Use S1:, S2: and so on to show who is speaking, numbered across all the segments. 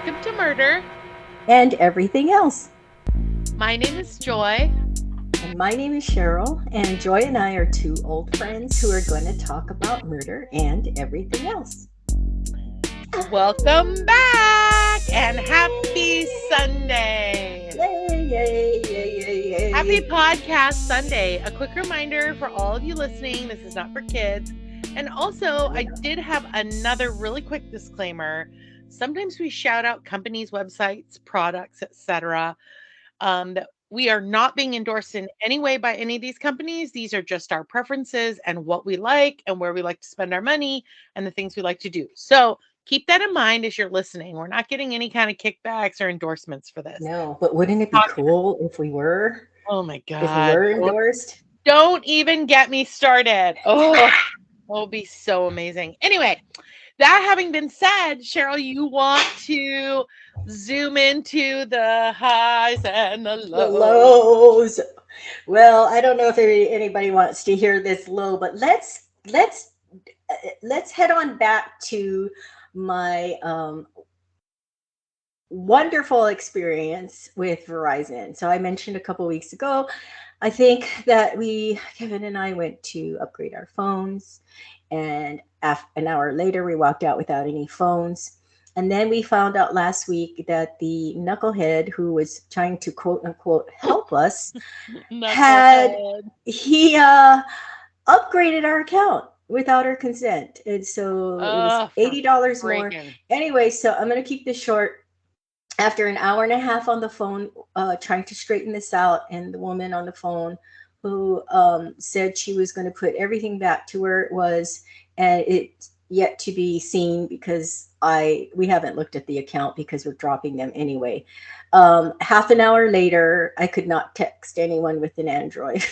S1: welcome to Murder.
S2: And everything else.
S1: My name is Joy.
S2: And my name is Cheryl, and Joy and I are two old friends who are going to talk about murder and everything else.
S1: Welcome back and happy Sunday.
S2: Yay, yay, yay, yay, yay.
S1: Happy Podcast Sunday. A quick reminder for all of you listening, this is not for kids. And also, I did have another really quick disclaimer. Sometimes we shout out companies, websites, products, etc. That we are not being endorsed in any way by any of these companies. These are just our preferences and what we like and where we like to spend our money and the things we like to do. So keep that in mind as you're listening. We're not getting any kind of kickbacks or endorsements for this.
S2: No, but wouldn't it be cool if we were?
S1: Oh my God.
S2: If we were endorsed?
S1: Don't even get me started. Oh, that will be so amazing. Anyway, that having been said, Cheryl, you want to zoom into the highs and the lows.
S2: The lows. Well, I don't know if anybody wants to hear this low, but let's head on back to my wonderful experience with Verizon. So I mentioned a couple weeks ago, I think that Kevin and I went to upgrade our phones, and an hour later we walked out without any phones. And then we found out last week that the knucklehead who was trying to quote unquote help us he upgraded our account without our consent. And so it was $80 more. Anyway, so I'm going to keep this short. After an hour and a half on the phone, trying to straighten this out, and the woman on the phone who said she was going to put everything back to where it was, and it's yet to be seen because we haven't looked at the account because we're dropping them anyway. Half an hour later, I could not text anyone with an Android.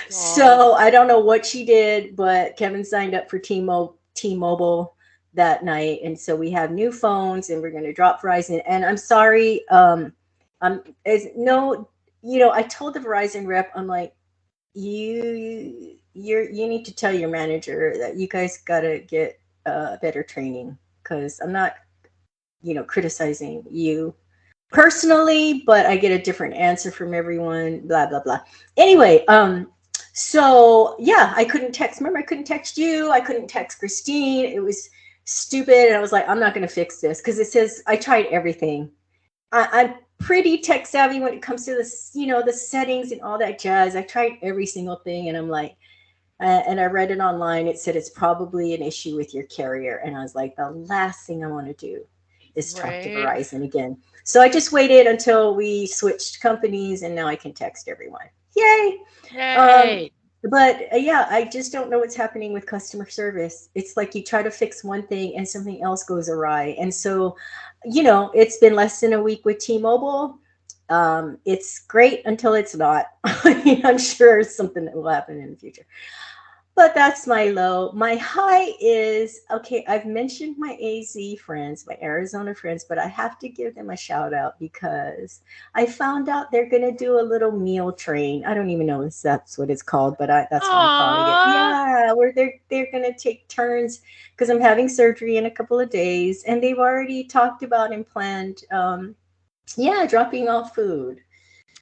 S2: So I don't know what she did, but Kevin signed up for T-Mobile that night, and so we have new phones, and we're going to drop Verizon. And I'm sorry, I told the Verizon rep, I'm like, you need to tell your manager that you guys got to get better training, because I'm not criticizing you personally, but I get a different answer from everyone, blah blah blah. Anyway, so yeah, I couldn't text. Remember, I couldn't text you, I couldn't text Christine. It was stupid, and I was like, I'm not going to fix this, because it says I tried everything. I'm pretty tech savvy when it comes to this, the settings and all that jazz. I tried every single thing, and I'm like, and I read it online. It said it's probably an issue with your carrier, and I was like, the last thing I want to do is talk to Verizon again. So I just waited until we switched companies, and now I can text everyone. Yay! But yeah, I just don't know what's happening with customer service. It's like you try to fix one thing and something else goes awry. And so, it's been less than a week with T-Mobile. It's great until it's not. I'm sure something that will happen in the future. But that's my low. My high is, okay, I've mentioned my AZ friends, my Arizona friends, but I have to give them a shout out because I found out they're going to do a little meal train. I don't even know if that's what it's called, but that's what I'm calling it. Yeah, where they're going to take turns, because I'm having surgery in a couple of days, and they've already talked about and planned, dropping off food,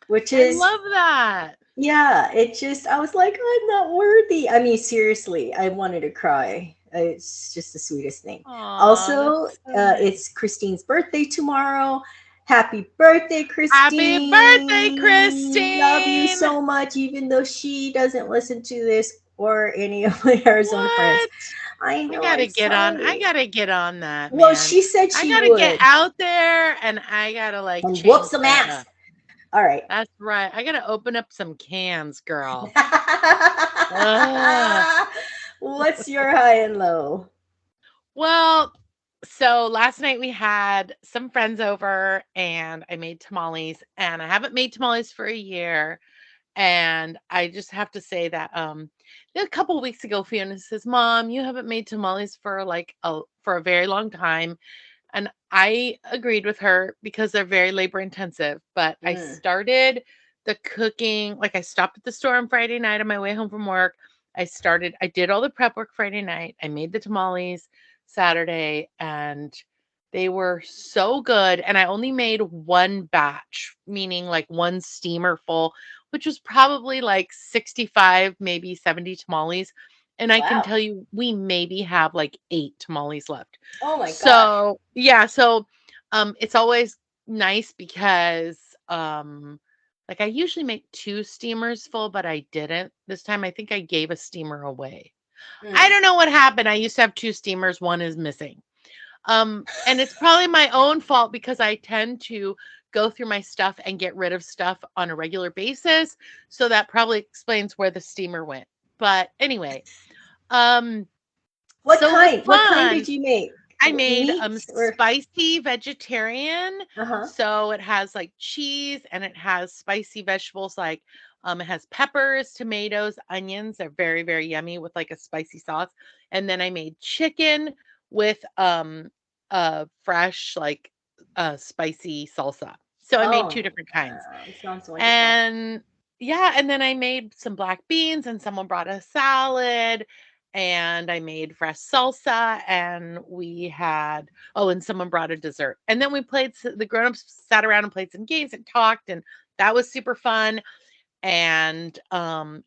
S2: which is...
S1: I love that.
S2: Yeah, I was like, I'm not worthy. I mean, seriously, I wanted to cry. It's just the sweetest thing. Also, it's Christine's birthday tomorrow. Happy birthday, Christine.
S1: Happy birthday, Christine.
S2: Love you so much, even though she doesn't listen to this or any of my Arizona friends. I know. I gotta
S1: get on that.
S2: Well,
S1: man.
S2: She said she would.
S1: I gotta get out there, and I gotta
S2: whoop some ass. All right.
S1: That's right. I got to open up some cans, girl.
S2: What's your high and low?
S1: Well, so last night we had some friends over, and I made tamales, and I haven't made tamales for a year. And I just have to say that a couple of weeks ago, Fiona says, Mom, you haven't made tamales for a very long time. And I agreed with her because they're very labor intensive. But I started the cooking. I stopped at the store on Friday night on my way home from work. I did all the prep work Friday night. I made the tamales Saturday, and They were so good, and I only made one batch, meaning like one steamer full, which was probably like 65, maybe 70 tamales. And I can
S2: Wow.
S1: tell you, we maybe have like 8 tamales left.
S2: Oh my gosh.
S1: So, yeah, so it's always nice because like I usually make 2 steamers full, but I didn't. This time I think I gave a steamer away. I
S2: Mm.
S1: don't know what happened. I used to have 2 steamers, one is missing. And it's probably my own fault because I tend to go through my stuff and get rid of stuff on a regular basis. So that probably explains where the steamer went. But anyway, um,
S2: What
S1: so it was
S2: kind? What kind
S1: fun.
S2: did you make?
S1: I made
S2: Meat or
S1: spicy vegetarian.
S2: uh-huh.
S1: So it has like cheese and it has spicy vegetables like it has peppers, tomatoes, onions. They're very, very yummy with like a spicy sauce. And then I made chicken with fresh like spicy salsa. So I made 2
S2: Oh,
S1: different kinds.
S2: sounds wonderful.
S1: And yeah, and then I made some black beans and someone brought a salad and I made fresh salsa and we had and someone brought a dessert. And then we played the grown-ups sat around and played some games and talked and that was super fun. And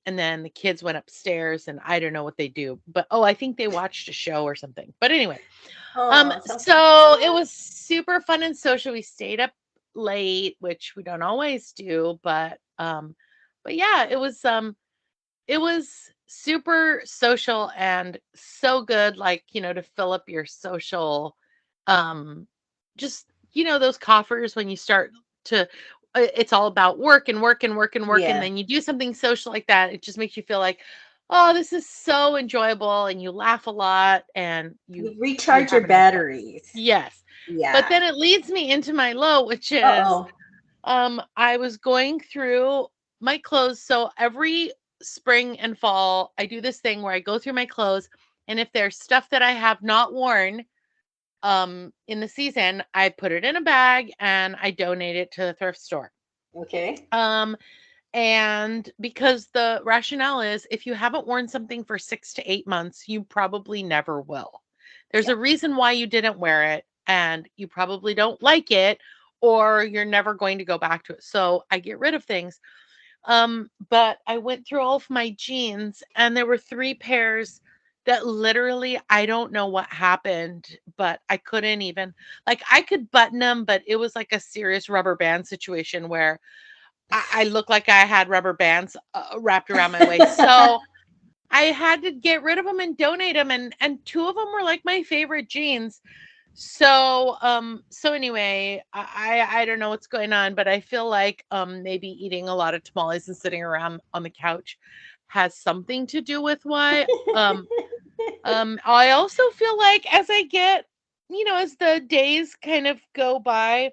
S1: then the kids went upstairs and I don't know what they do, but I think they watched a show or something. But anyway,
S2: Oh, sounds fun.
S1: so it was super fun and social. We stayed up late, which we don't always do, but yeah, it was super social and so good, like, to fill up your social, um, just, those coffers when you start to, it's all about work and work and work and work. And
S2: Yeah.
S1: then you do something social like that. It just makes you feel like, oh, this is so enjoyable. And you laugh a lot and
S2: You
S1: you
S2: recharge your
S1: have a nice time.
S2: batteries.
S1: Yes. But
S2: Yeah.
S1: then it leads me into my low, which is
S2: Uh-oh.
S1: I was going through my clothes. So every spring and fall, I do this thing where I go through my clothes, and if there's stuff that I have not worn in the season, I put it in a bag and I donate it to the thrift store.
S2: Okay.
S1: Um and because the rationale is if you haven't worn something for 6 to 8 months, you probably never will. There's
S2: Yeah.
S1: a reason why you didn't wear it and you probably don't like it or you're never going to go back to it. So I get rid of things. But I went through all of my jeans and there were 3 pairs that literally I don't know what happened, but I couldn't even like I could button them, but it was like a serious rubber band situation where I looked like I had rubber bands wrapped around my waist. So I had to get rid of them and donate them, and 2 of them were like my favorite jeans. So anyway, I don't know what's going on, but I feel like maybe eating a lot of tamales and sitting around on the couch has something to do with why. I also feel like as I get, as the days kind of go by,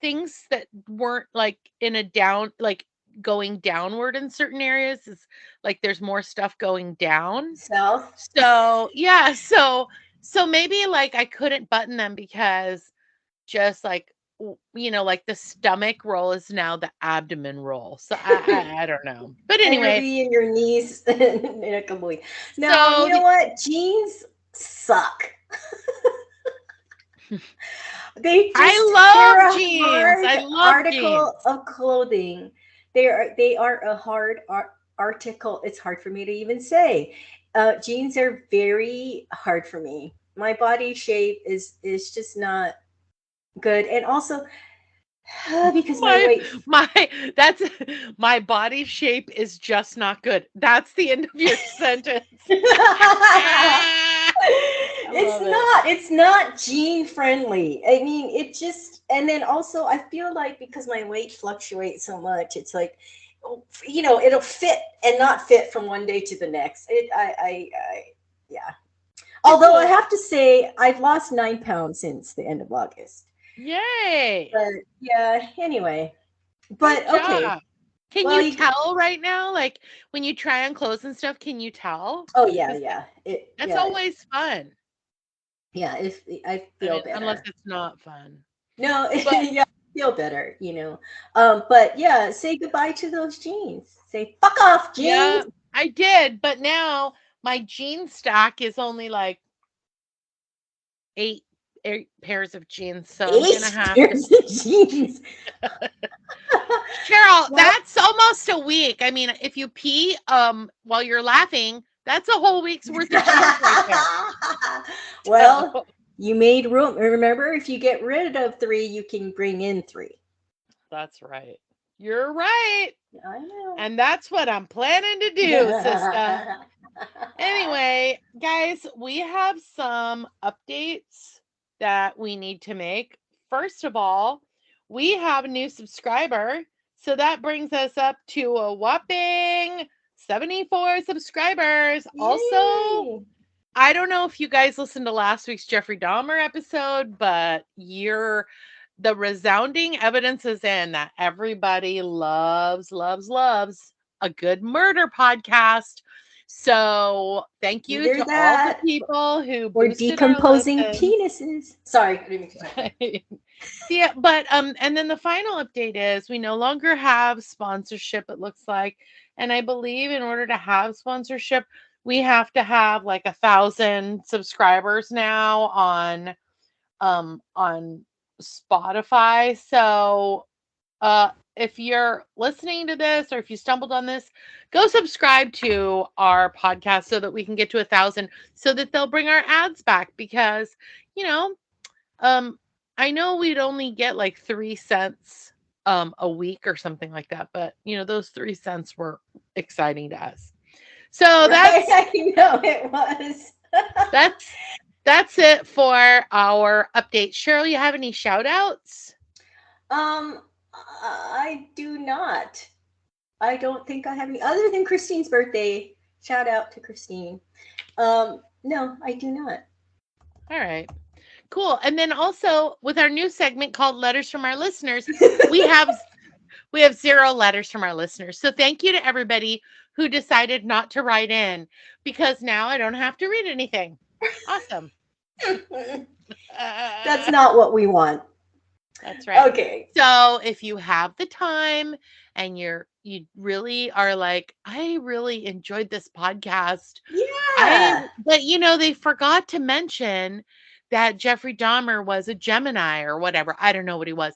S1: things that weren't like in a down like going downward in certain areas is like there's more stuff going down.
S2: South.
S1: So, yeah, so maybe like I couldn't button them because just like like the stomach roll is now the abdomen roll. So I don't know. But
S2: And you'll
S1: anyway,
S2: be in your knees in a couple weeks. No,
S1: so
S2: you know what? Jeans suck.
S1: I
S2: They're
S1: love
S2: a
S1: jeans.
S2: hard
S1: I love jeans.
S2: article of clothing. They are a hard article. It's hard for me to even say. Jeans are very hard for me. My body shape is just not good, and also because my
S1: My
S2: weight.
S1: my that's my body shape is just not good. That's the end of your sentence. I love it.
S2: It's not gene friendly. I mean, it just, and then also I feel like because my weight fluctuates so much, it's like, it'll fit and not fit from one day to the next. Yeah.
S1: You're
S2: Although I
S1: cool.
S2: have to say, I've lost 9 pounds since the end of August.
S1: Yay.
S2: But yeah, anyway.
S1: Good
S2: But okay.
S1: job. Can
S2: Well,
S1: you tell right now? Like when you try on clothes and stuff, can you tell?
S2: oh yeah,
S1: Because
S2: yeah.
S1: that's always fun.
S2: Yeah. If I
S1: I
S2: feel
S1: mean, unless
S2: better.
S1: it's not fun.
S2: No,
S1: But
S2: yeah, feel better. But yeah, say goodbye to those jeans. Say fuck off,
S1: yeah,
S2: jeans.
S1: I did. But now my jean stock is only like eight pairs of jeans. So I'm
S2: Eight
S1: gonna have to.
S2: pairs of jeans.
S1: Cheryl,
S2: What?
S1: that's almost a week. I mean, if you pee while you're laughing, that's a whole week's worth of jeans right there.
S2: Well,
S1: So
S2: you made room. Remember, if you get rid of 3, you can bring in 3.
S1: that's right. You're right.
S2: I know.
S1: And that's what I'm planning to do, sister. Anyway, guys, we have some updates that we need to make. First of all, we have a new subscriber. So that brings us up to a whopping 74 subscribers. Also,
S2: Yay.
S1: I don't know if you guys listened to last week's Jeffrey Dahmer episode, but the resounding evidence is in that everybody loves a good murder podcast. So thank you
S2: Either
S1: to all the
S2: that
S1: people who
S2: or
S1: boosted our
S2: decomposing
S1: listens.
S2: penises. Sorry. I didn't mean to-
S1: Yeah, but and then the final update is we no longer have sponsorship, it looks like. And I believe in order to have sponsorship, we have to have like 1,000 subscribers now on Spotify. So if you're listening to this or if you stumbled on this, go subscribe to our podcast so that we can get to 1,000 so that they'll bring our ads back because, you know, I know we'd only get like 3 cents a week or something like that, but you know, those 3 cents were exciting to us. So
S2: Right, I know it was.
S1: that's it for our update. Cheryl, you have any shout outs?
S2: I do not. I don't think I have any other than Christine's birthday. Shout out to Christine. No, I do not.
S1: All right. Cool. And then also with our new segment called Letters from Our Listeners, we have 0 letters from our listeners. So thank you to everybody who decided not to write in because now I don't have to read anything. Awesome.
S2: That's not what we want.
S1: That's right.
S2: Okay.
S1: So if you have the time and you really are like, I really enjoyed this podcast.
S2: Yeah.
S1: But you know, they forgot to mention that Jeffrey Dahmer was a Gemini or whatever. I don't know what he was.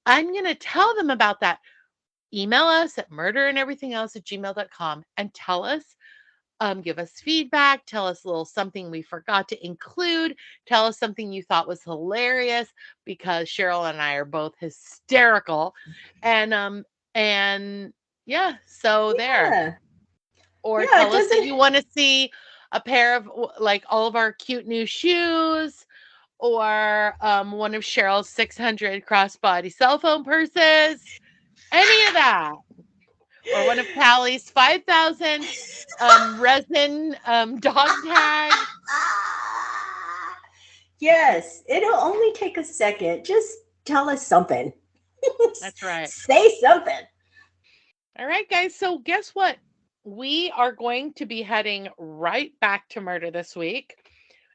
S1: I'm going to tell them about that. Email us at murderandeverythingelse@gmail.com and tell us, give us feedback, tell us a little something we forgot to include, tell us something you thought was hilarious because Cheryl and I are both hysterical. And yeah, so there. Or
S2: Yeah,
S1: tell us that you want to see a pair of like all of our cute new shoes or one of Cheryl's 600 crossbody cell phone purses, any of that. Or one of Callie's 5,000 resin dog tags.
S2: Yes, it'll only take a second. Just tell us something.
S1: That's right.
S2: Say something.
S1: All right, guys. So guess what? We are going to be heading right back to murder this week.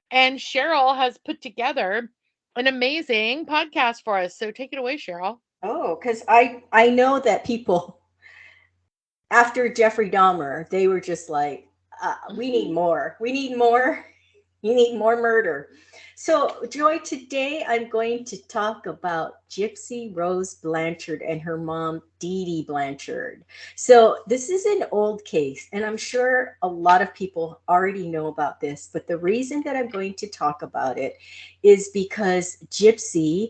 S1: And Cheryl has put together an amazing podcast for us. So take it away, Cheryl.
S2: Oh, because I know that people after Jeffrey Dahmer, they were just like, we need more. We need more. You need more murder. So, Joy, today I'm going to talk about Gypsy Rose Blanchard and her mom, Dee Dee Blanchard. So, this is an old case, and I'm sure a lot of people already know about this. But the reason that I'm going to talk about it is because Gypsy,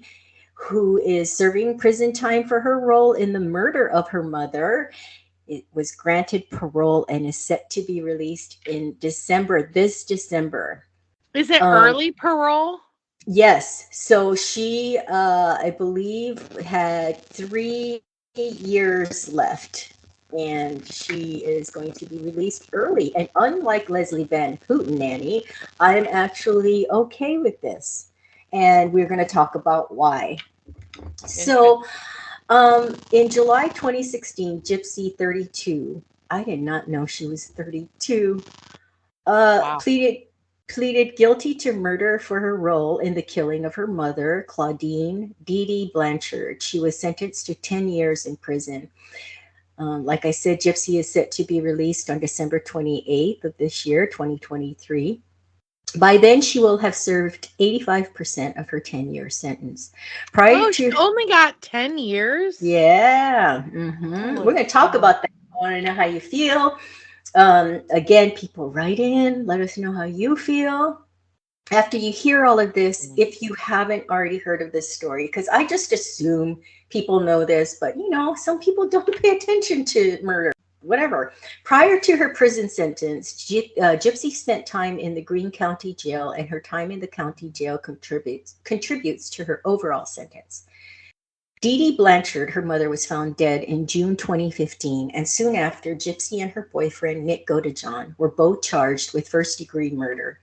S2: who is serving prison time for her role in the murder of her mother, it was granted parole and is set to be released in this December.
S1: Is it early parole?
S2: Yes. So she, I believe, had 3 years left, and she is going to be released early. And unlike Leslie Van Hootenanny, I'm actually okay with this. And we're going to talk about why. So in July 2016, Gypsy, 32, I did not know she was 32,
S1: Wow.
S2: pleaded guilty to murder for her role in the killing of her mother, Claudine Dee Dee Blanchard. She was sentenced to 10 years in prison. Like I said, Gypsy is set to be released on December 28th of this year, 2023. By then, she will have served 85% of her 10-year sentence. Prior
S1: Oh, she
S2: to,
S1: only got 10 years?
S2: yeah, we're
S1: Holy
S2: going to talk
S1: cow.
S2: about that. I want to know how you feel. Again, people write in, let us know how you feel after you hear all of this, if you haven't already heard of this story, because I just assume people know this, but some people don't pay attention to murder, whatever. Prior to her prison sentence, Gypsy spent time in the Greene County Jail, and her time in the county jail contributes to her overall sentence. Dee Dee Blanchard, her mother, was found dead in June 2015, and soon after, Gypsy and her boyfriend, Nick Godejohn, were both charged with first-degree murder.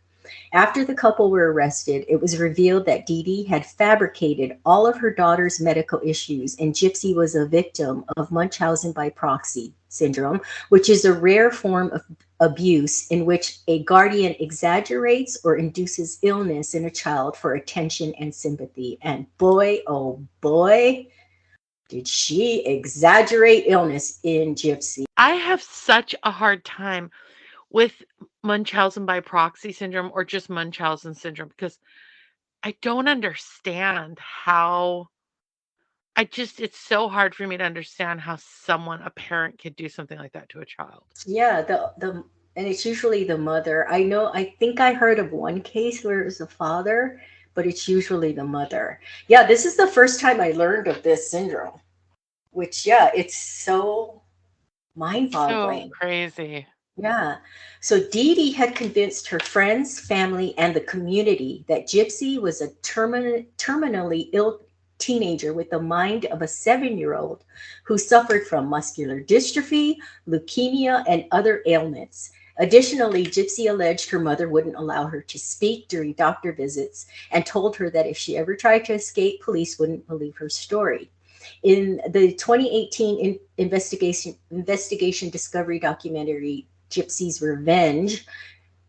S2: After the couple were arrested, it was revealed that Dee Dee had fabricated all of her daughter's medical issues, and Gypsy was a victim of Munchausen by proxy syndrome, which is a rare form of abuse in which a guardian exaggerates or induces illness in a child for attention and sympathy. And boy, oh boy, did she exaggerate illness in Gypsy.
S1: I have such a hard time with Munchausen by proxy syndrome or just Munchausen syndrome because I don't understand how it's so hard for me to understand how a parent could do something like that to a child.
S2: Yeah, the and it's usually the mother. I think I heard of one case where it was the father, but it's usually the mother. Yeah, this is the first time I learned of this syndrome, which yeah, it's so
S1: So
S2: mind-boggling.
S1: crazy.
S2: Yeah. So Dee Dee had convinced her friends, family, and the community that Gypsy was a terminally ill teenager with the mind of a 7-year-old who suffered from muscular dystrophy, leukemia, and other ailments. Additionally, Gypsy alleged her mother wouldn't allow her to speak during doctor visits and told her that if she ever tried to escape, police wouldn't believe her story. In the 2018 investigation discovery documentary Gypsy's Revenge,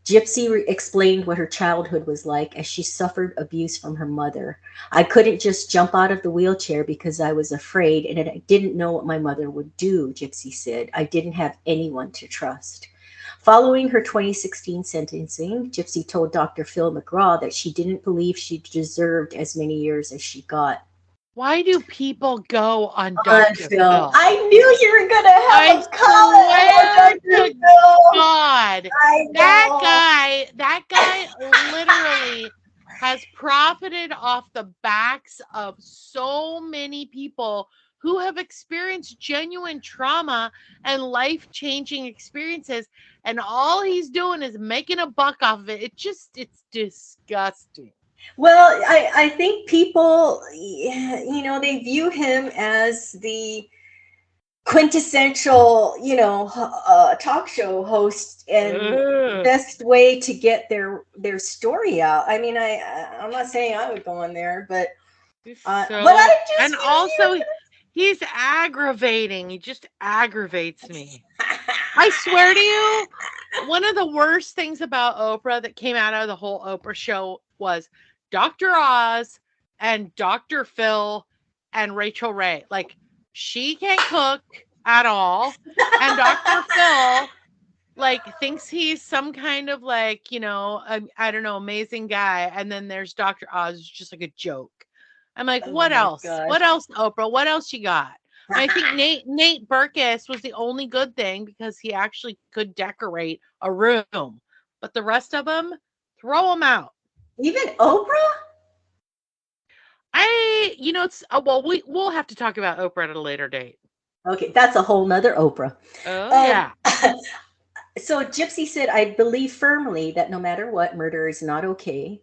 S2: Gypsy explained what her childhood was like as she suffered abuse from her mother. I couldn't just jump out of the wheelchair because I was afraid and I didn't know what my mother would do, Gypsy said. I didn't have anyone to trust. Following her 2016 sentencing, Gypsy told Dr. Phil McGraw that she didn't believe she deserved as many years as she got.
S1: Why do people go on
S2: On
S1: Dr.
S2: Phil.
S1: Phil?
S2: I knew you were going to have
S1: I
S2: a comment on
S1: swear
S2: Dr.
S1: to
S2: Phil.
S1: God,
S2: I know.
S1: that guy literally has profited off the backs of so many people who have experienced genuine trauma and life-changing experiences, and all he's doing is making a buck off of it. It's disgusting.
S2: Well, I think people, they view him as the quintessential, talk show host and
S1: Ugh.
S2: best way to get their story out. I mean, I'm not saying I would go on there, but
S1: He's
S2: but I
S1: so,
S2: just
S1: and also he's aggravating. He just aggravates me. I swear to you, one of the worst things about Oprah that came out of the whole Oprah show was Dr. Oz and Dr. Phil and Rachel Ray. Like, she can't cook at all. And Dr. Phil, like, thinks he's some kind of, like, I don't know, amazing guy. And then there's Dr. Oz, who's just like a joke. I'm like,
S2: oh
S1: what
S2: my
S1: else?
S2: gosh.
S1: What else, Oprah? What else you got? I think Nate Burkus was the only good thing because he actually could decorate a room. But the rest of them, throw them out.
S2: Even Oprah?
S1: It's well, we'll have to talk about Oprah at a later date.
S2: Okay, that's a whole nother Oprah.
S1: Oh
S2: Um,
S1: yeah.
S2: so Gypsy said, I believe firmly that no matter what, murder is not okay.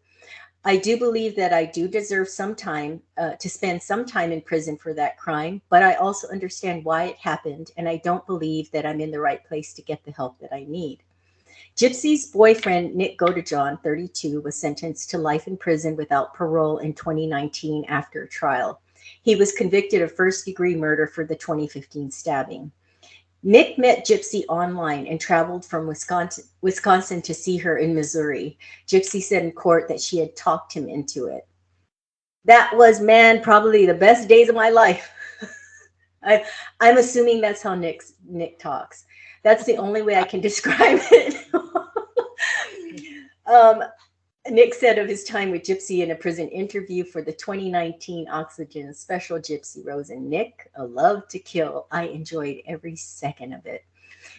S2: I do believe that I do deserve some time to spend some time in prison for that crime, but I also understand why it happened, and I don't believe that I'm in the right place to get the help that I need. Gypsy's boyfriend, Nick Godejohn, 32, was sentenced to life in prison without parole in 2019 after a trial. He was convicted of first-degree murder for the 2015 stabbing. Nick met Gypsy online and traveled from Wisconsin to see her in Missouri. Gypsy said in court that she had talked him into it. That was, man, probably the best days of my life. I'm assuming that's how Nick talks. That's the only way I can describe it. um, Nick said of his time with Gypsy in a prison interview for the 2019 Oxygen special, Gypsy Rose and Nick, a love to kill. I enjoyed every second of it.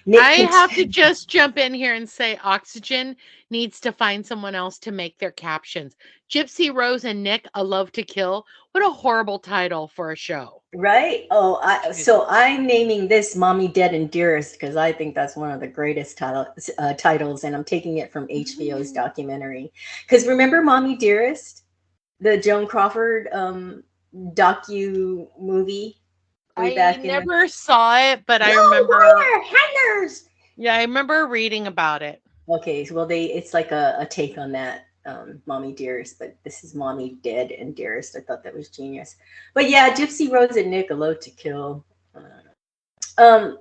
S2: Nick
S1: I have to
S2: continued.
S1: just jump in here and say Oxygen needs to find someone else to make their captions. Gypsy Rose and Nick, A Love to Kill. What a horrible title for a show.
S2: Right? Oh,
S1: Jesus.
S2: so I'm naming this "Mommy Dead and Dearest" because I think that's one of the greatest titles, and I'm taking it from HBO's
S1: Mm.
S2: documentary. Because remember "Mommy Dearest," the Joan Crawford docu movie way
S1: I
S2: back in the.
S1: never saw it, but I
S2: No
S1: remember,
S2: wire hangers.
S1: yeah, I remember reading about it.
S2: Okay, so, well, it's like a take on that, "Mommy Dearest," but this is "Mommy Dead and Dearest." I thought that was genius. But yeah, Gypsy Rose and Nick, a load to kill. Um,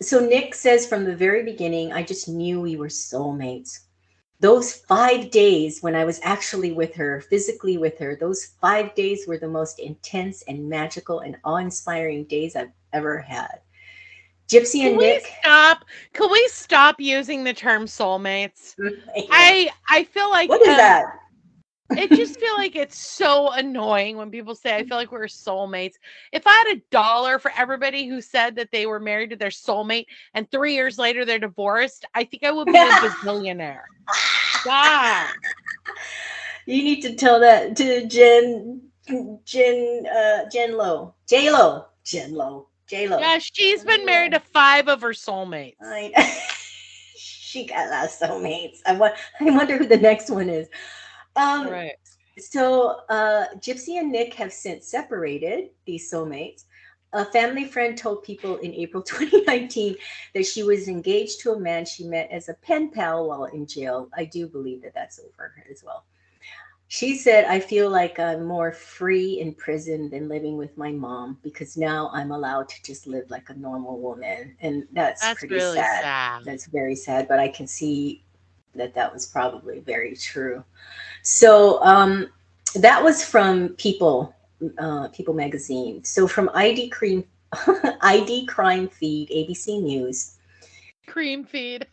S2: so Nick says from the very beginning, I just knew we were soulmates. Those 5 days when I was actually with her, physically with her, those 5 days were the most intense and magical and awe-inspiring days I've ever had. Gypsy
S1: Can
S2: and
S1: we
S2: Nick.
S1: stop? Can we stop using the term soulmates?
S2: Yeah.
S1: I feel like
S2: What is that?
S1: it just feel like it's so annoying when people say I feel like we're soulmates. If I had $1 for everybody who said that they were married to their soulmate and 3 years later they're divorced, I think I would be a bazillionaire. God.
S2: You need to tell that to Jen Lo, J Lo, Jen Lo, J Lo.
S1: Yeah, she's been married to 5 of her soulmates.
S2: I, she got a lot of soulmates. I wonder who the next one is. Um,
S1: Right.
S2: so Gypsy and Nick have since separated, these soulmates. A family friend told People in April 2019 that she was engaged to a man she met as a pen pal while in jail. I do believe that that's over as well. She said, I feel like I'm more free in prison than living with my mom because now I'm allowed to just live like a normal woman. And that's
S1: That's
S2: pretty
S1: really
S2: sad.
S1: sad.
S2: That's very sad, but I can see that that was probably very true. So that was from People magazine. So from ID Crime Feed, ABC News.
S1: Cream feed.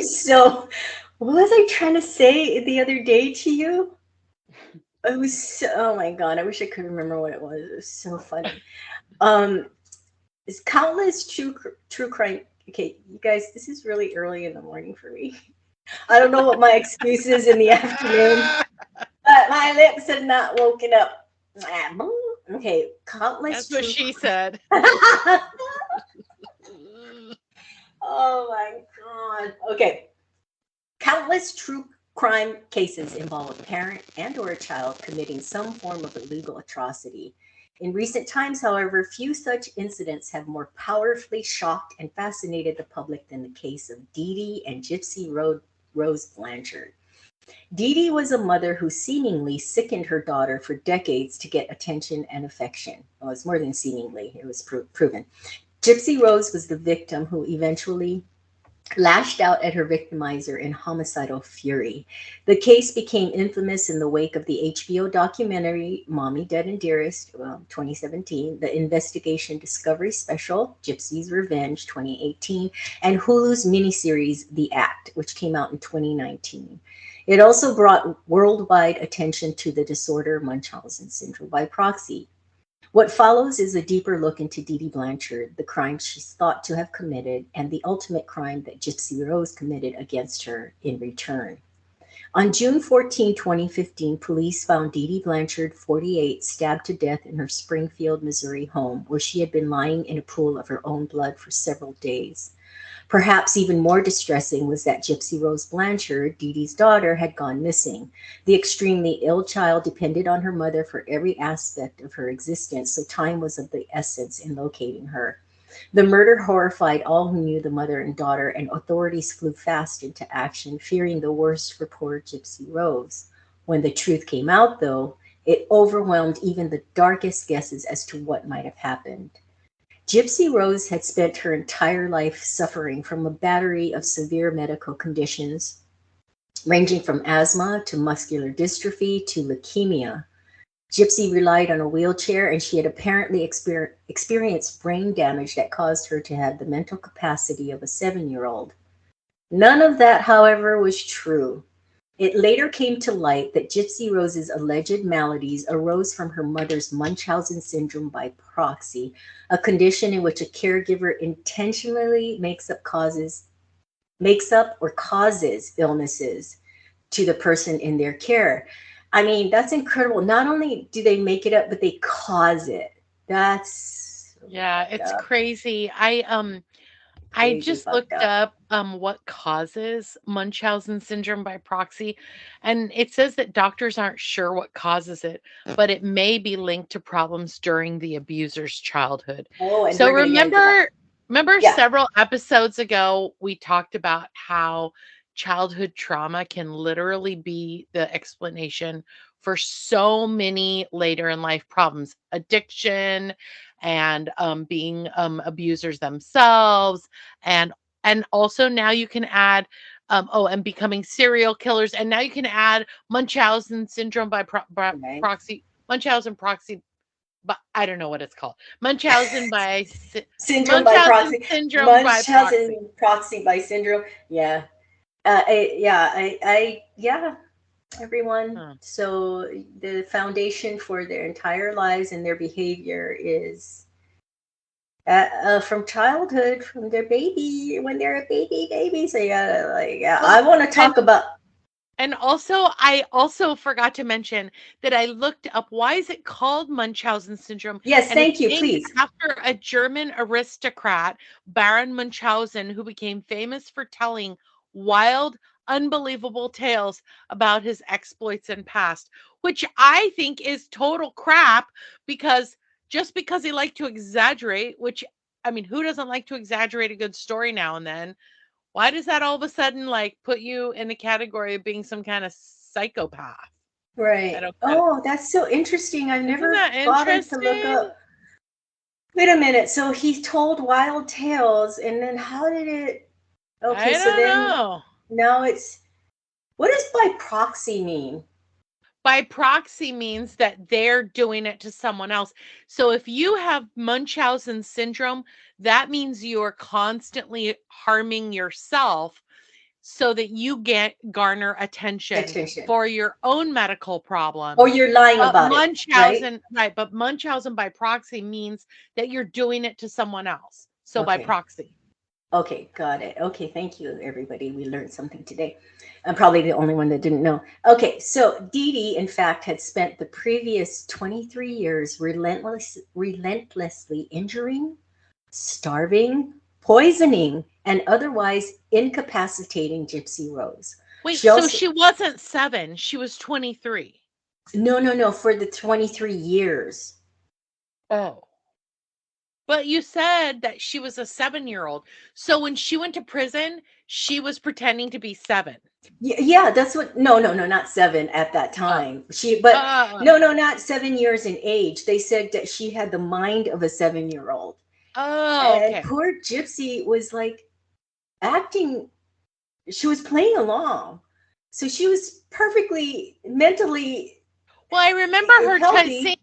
S2: So, what was I trying to say the other day to you? It was oh my god, I wish I could remember what it was. It was so funny. Um, it's countless true crime. Okay, you guys, this is really early in the morning for me. I don't know what my excuse is in the afternoon, but my lips have not woken up. Okay, countless
S1: That's what
S2: true.
S1: she said.
S2: Oh my god. Okay, countless true crime cases involve a parent and or a child committing some form of illegal atrocity. In recent times, however, few such incidents have more powerfully shocked and fascinated the public than the case of Dee Dee and Gypsy Rose Blanchard. Dee Dee was a mother who seemingly sickened her daughter for decades to get attention and affection. Well, it's more than seemingly, it was proven. Gypsy Rose was the victim who eventually lashed out at her victimizer in homicidal fury. The case became infamous in the wake of the HBO documentary Mommy Dead and Dearest, 2017, the investigation Discovery special Gypsy's Revenge, 2018, and Hulu's miniseries The Act, which came out in 2019. It also brought worldwide attention to the disorder Munchausen syndrome by proxy. What follows is a deeper look into Dee Dee Blanchard, the crime she's thought to have committed, and the ultimate crime that Gypsy Rose committed against her in return. On June 14, 2015, police found Dee Dee Blanchard, 48, stabbed to death in her Springfield, Missouri home, where she had been lying in a pool of her own blood for several days. Perhaps even more distressing was that Gypsy Rose Blanchard, Dee Dee's daughter, had gone missing. The extremely ill child depended on her mother for every aspect of her existence, so time was of the essence in locating her. The murder horrified all who knew the mother and daughter, and authorities flew fast into action, fearing the worst for poor Gypsy Rose. When the truth came out, though, it overwhelmed even the darkest guesses as to what might have happened. Gypsy Rose had spent her entire life suffering from a battery of severe medical conditions, ranging from asthma to muscular dystrophy to leukemia. Gypsy relied on a wheelchair, and she had apparently experienced brain damage that caused her to have the mental capacity of a 7-year-old. None of that, however, was true. It later came to light that Gypsy Rose's alleged maladies arose from her mother's Munchausen syndrome by proxy, a condition in which a caregiver intentionally makes up or causes illnesses to the person in their care. I mean, that's incredible. Not only do they make it up, but they cause it. That's
S1: Yeah,
S2: fucked
S1: it's
S2: up,
S1: crazy. I
S2: crazy
S1: just
S2: fucked
S1: looked
S2: up.
S1: up what causes Munchausen syndrome by proxy, and it says that doctors aren't sure what causes it, but it may be linked to problems during the abuser's childhood.
S2: Oh, and
S1: So
S2: we're gonna get into that.
S1: remember
S2: Yeah,
S1: several episodes ago we talked about how childhood trauma can literally be the explanation for so many later in life problems, addiction, and being abusers themselves, and also now you can add and becoming serial killers, and now you can add Munchausen syndrome by
S2: right.
S1: proxy, Munchausen proxy, but I don't know what it's called. Munchausen by
S2: Syndrome by
S1: Munchausen
S2: proxy,
S1: syndrome by proxy.
S2: Munchausen proxy by syndrome. Yeah, yeah, everyone.
S1: Huh.
S2: So the foundation for their entire lives and their behavior is from childhood, from their baby, when they're a baby. So yeah, like yeah, I
S1: Well,
S2: want to
S1: and
S2: talk about.
S1: also I also forgot to mention that I looked up why is it called Munchausen syndrome,
S2: Yes,
S1: and it's
S2: thank you,
S1: named
S2: please.
S1: after a German aristocrat, Baron Munchausen, who became famous for telling wild, unbelievable tales about his exploits and past, which I think is total crap, because just because he liked to exaggerate, which I mean, who doesn't like to exaggerate a good story now and then? Why does that all of a sudden like put you in the category of being some kind of psychopath? I
S2: Right.
S1: don't get it.
S2: Oh, that's so interesting. I've
S1: Isn't
S2: never
S1: that
S2: bothered to look
S1: interesting?
S2: up. Wait a minute. So he told wild tales, and then how did it? Okay,
S1: I
S2: so
S1: don't
S2: then
S1: know.
S2: now it's what does by proxy mean?
S1: By proxy means that they're doing it to someone else. So if you have Munchausen syndrome, that means you're constantly harming yourself so that you get garner attention
S2: Attention.
S1: for your own medical
S2: Or
S1: problems.
S2: you're lying
S1: But
S2: about it, right?
S1: Munchausen, right, but Munchausen by proxy means that you're doing it to someone else. So by
S2: Okay.
S1: proxy.
S2: Okay, got it. Okay, thank you, everybody. We learned something today. I'm probably the only one that didn't know. Okay, so Dee Dee, in fact, had spent the previous 23 years relentlessly injuring, starving, poisoning, and otherwise incapacitating Gypsy Rose.
S1: Wait,
S2: She
S1: so
S2: also,
S1: she wasn't 7, she was 23.
S2: no, for the 23 years.
S1: Oh. But you said that she was a 7-year-old. So when she went to prison, she was pretending to be 7.
S2: Yeah, that's what. No, not 7 at that
S1: Oh.
S2: time. But
S1: Uh,
S2: no, not 7 years in age. They said that she had the mind of a 7-year-old.
S1: oh,
S2: And
S1: okay.
S2: poor Gypsy was like acting, she was playing along. So she was perfectly mentally
S1: Well, I remember her saying,
S2: healthy.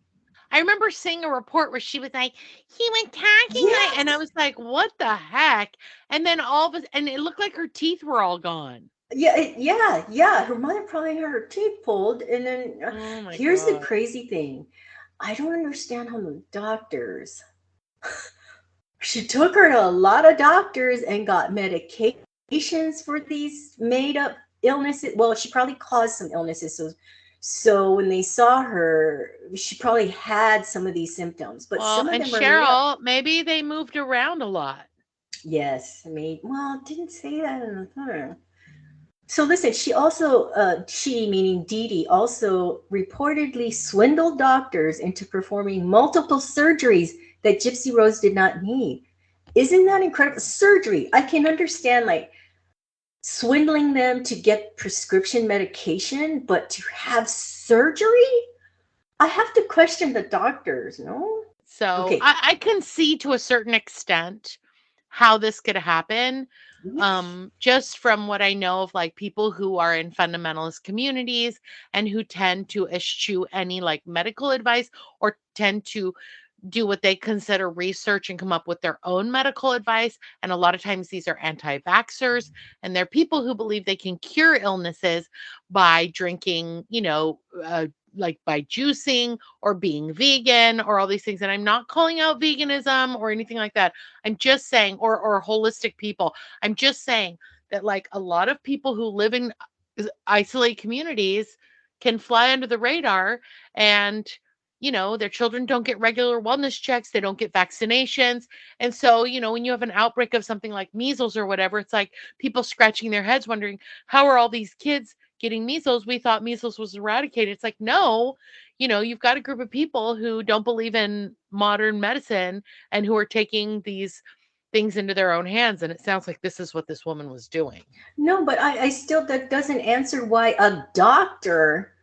S1: I remember seeing a report where she was like, he went talking like, and I
S2: Yes.
S1: was like, what the heck? And then all of a, and it looked like her teeth were all gone.
S2: Yeah. Her mother probably had her teeth pulled. And then
S1: Oh my
S2: here's the
S1: God.
S2: crazy thing. I don't understand how the doctors, she took her to a lot of doctors and got medications for these made up illnesses. Well, she probably caused some illnesses. So when they saw her, she probably had some of these symptoms, but
S1: Well,
S2: some of
S1: and
S2: them were made up.
S1: Cheryl, maybe they moved around a lot.
S2: Yes, made. Well, it didn't say that in the thing. So listen, she also, she meaning Dee Dee, also reportedly swindled doctors into performing multiple surgeries that Gypsy Rose did not need. Isn't that incredible? Surgery. I can understand like swindling them to get prescription medication, but to have surgery? I have to question the doctors, no?
S1: So
S2: Okay.
S1: I can see to a certain extent how this could happen. Just from what I know of like people who are in fundamentalist communities and who tend to eschew any like medical advice or tend to do what they consider research and come up with their own medical advice. And a lot of times these are anti vaxxers and they're people who believe they can cure illnesses by drinking, like by juicing or being vegan or all these things. And I'm not calling out veganism or anything like that. I'm just saying, or holistic people. I'm just saying that like a lot of people who live in isolated communities can fly under the radar and their children don't get regular wellness checks, they don't get vaccinations. And so, when you have an outbreak of something like measles or whatever, it's like people scratching their heads wondering, how are all these kids getting measles? We thought measles was eradicated. It's like, no, you've got a group of people who don't believe in modern medicine and who are taking these things into their own hands. And it sounds like this is what this woman was doing.
S2: No, but I still, that doesn't answer why a doctor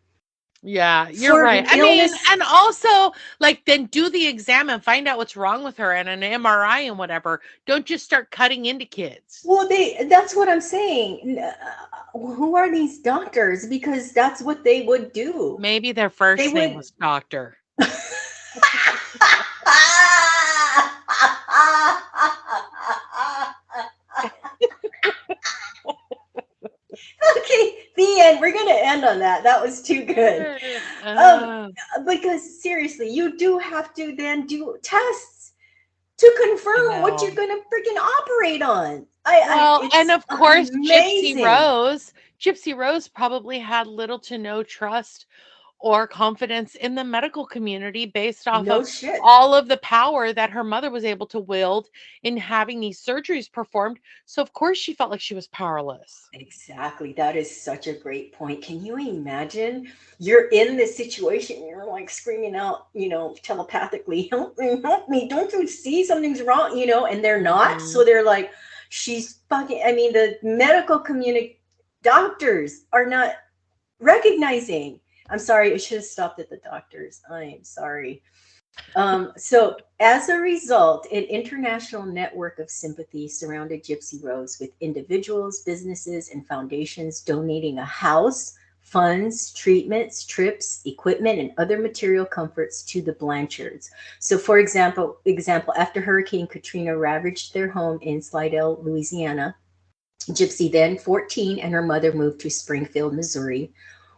S1: Yeah, you're
S2: for
S1: right.
S2: an
S1: I mean,
S2: illness.
S1: and also, like, then do the exam and find out what's wrong with her and an MRI and whatever. Don't just start cutting into kids.
S2: Well, that's what I'm saying. Who are these doctors? Because that's what they would do.
S1: Maybe their
S2: They
S1: first name
S2: would.
S1: was Doctor.
S2: Okay, the end. We're gonna end on that. That was too good. Um,
S1: Uh,
S2: because seriously, you do have to then do tests to
S1: I
S2: confirm what you're
S1: know.
S2: gonna freaking operate on.
S1: Well, and
S2: It's
S1: of course,
S2: amazing.
S1: Gypsy Rose probably had little to no trust or confidence in the medical community based off
S2: No
S1: of
S2: shit.
S1: all of the power that her mother was able to wield in having these surgeries performed. So, of course, she felt like she was powerless.
S2: Exactly. That is such a great point. Can you imagine? You're in this situation, you're like screaming out, telepathically, help me, don't you see something's wrong, and they're not.
S1: Hmm.
S2: So they're like, she's fucking, I mean, the medical community doctors are not recognizing. I'm sorry, it should have stopped at the doctors. I am sorry. So, as a result, an international network of sympathy surrounded Gypsy Rose, with individuals, businesses, and foundations donating a house, funds, treatments, trips, equipment, and other material comforts to the Blanchards. So, for example, after Hurricane Katrina ravaged their home in Slidell, Louisiana, Gypsy, then 14, and her mother moved to Springfield, Missouri,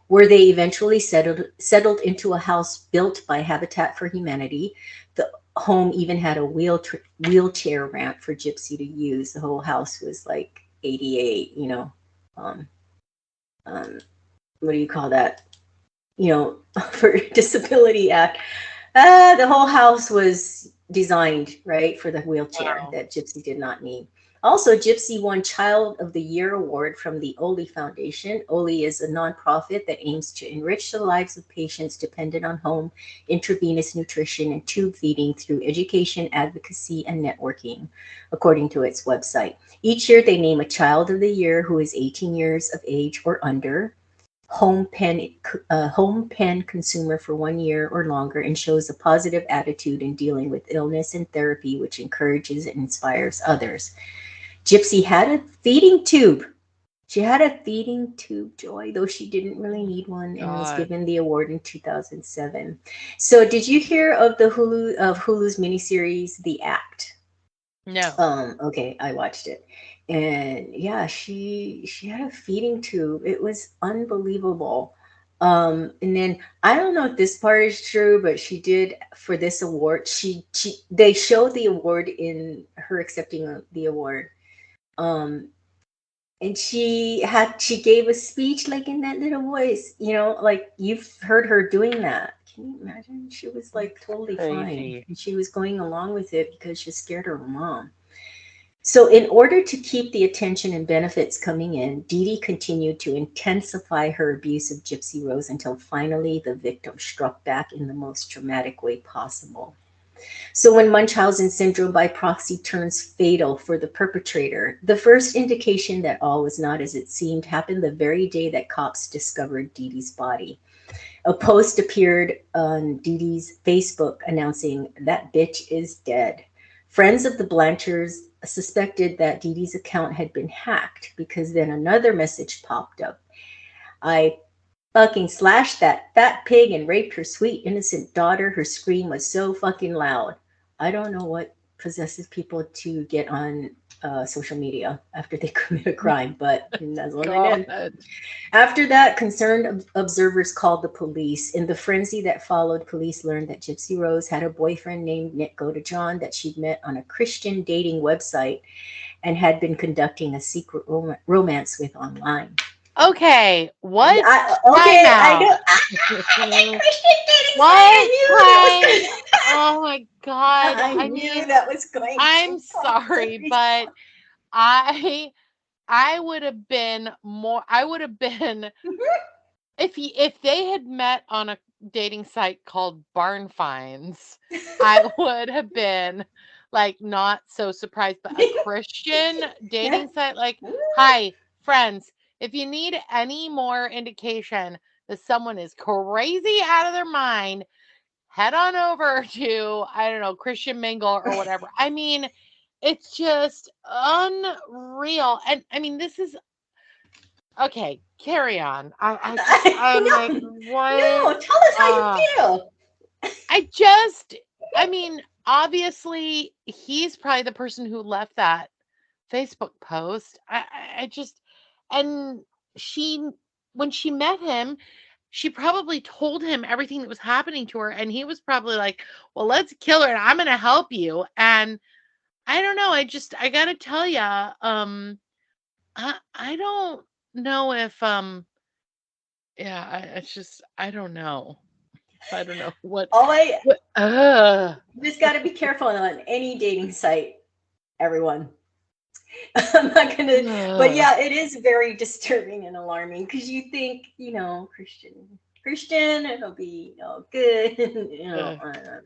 S2: where they eventually settled into a house built by Habitat for Humanity. The home even had a wheelchair ramp for Gypsy to use. The whole house was like ADA, um, um, what do you call that? For Disability Act. The whole house was designed, right, for the wheelchair
S1: Wow.
S2: that Gypsy did not need. Also, Gypsy won Child of the Year award from the Oli Foundation. Oli is a nonprofit that aims to enrich the lives of patients dependent on home intravenous nutrition and tube feeding through education, advocacy, and networking, according to its website. Each year, they name a Child of the Year who is 18 years of age or under, home pen consumer for 1 year or longer, and shows a positive attitude in dealing with illness and therapy, which encourages and inspires others. Gypsy had a feeding tube. She had a feeding tube, Joy, though she didn't really need one, and was
S1: God.
S2: given the award in 2007. So, did you hear of Hulu's miniseries, The Act?
S1: No.
S2: Okay, I watched it. And yeah, she had a feeding tube. It was unbelievable. And then I don't know if this part is true, but she did, for this award. She they showed the award in her accepting the award. Um, and she gave a speech like in that little voice, like you've heard her doing that. Can you imagine? She was like totally fine,
S1: Crazy.
S2: and she was going along with it because she's scared of her mom. So, in order to keep the attention and benefits coming in, Dee Dee continued to intensify her abuse of Gypsy Rose until finally the victim struck back in the most dramatic way possible. So, when Munchausen syndrome by proxy turns fatal for the perpetrator, the first indication that all was not as it seemed happened the very day that cops discovered Dee Dee's body. A post appeared on Dee Dee's Facebook announcing, "That bitch is dead." Friends of the Blanchards suspected that Dee Dee's account had been hacked, because then another message popped up. "I fucking slashed that fat pig and raped her sweet innocent daughter. Her scream was so fucking loud. I don't know what possesses people to get on social media after they commit a crime, but that's what they
S1: God.
S2: did. After that, concerned observers called the police. In the frenzy that followed, police learned that Gypsy Rose had a boyfriend named Nick Godejohn that she'd met on a Christian dating website and had been conducting a secret romance with online.
S1: Okay, what time
S2: Okay, I
S1: out?
S2: know. Christian dating site.
S1: What time? Oh my God.
S2: I
S1: I
S2: knew
S1: mean,
S2: that was going
S1: I'm
S2: to prompt a
S1: sorry, but
S2: response.
S1: I would have been if they had met on a dating site called Barn Finds, I would have been like not so surprised. But a Christian
S2: Yeah.
S1: dating site, like, hi, friends, if you need any more indication that someone is crazy out of their mind, head on over to, I don't know, Christian Mingle or whatever. I mean, it's just unreal. And I mean, this is okay. Carry on. I'm like,
S2: No,
S1: what?
S2: no, tell us how you
S1: Uh,
S2: feel.
S1: I mean, obviously, he's probably the person who left that Facebook post. I just, and she, when she met him, she probably told him everything that was happening to her, and he was probably like, well, let's kill her and I'm going to help you. And I don't know. I got to tell you, I don't know if, yeah, it's just, I don't know. I don't know
S2: All I
S1: what,
S2: just got to be careful on any dating site, everyone. I'm not gonna, but
S1: ugh,
S2: yeah, it is very disturbing and alarming because you think, Christian, it'll be, good,
S1: ugh,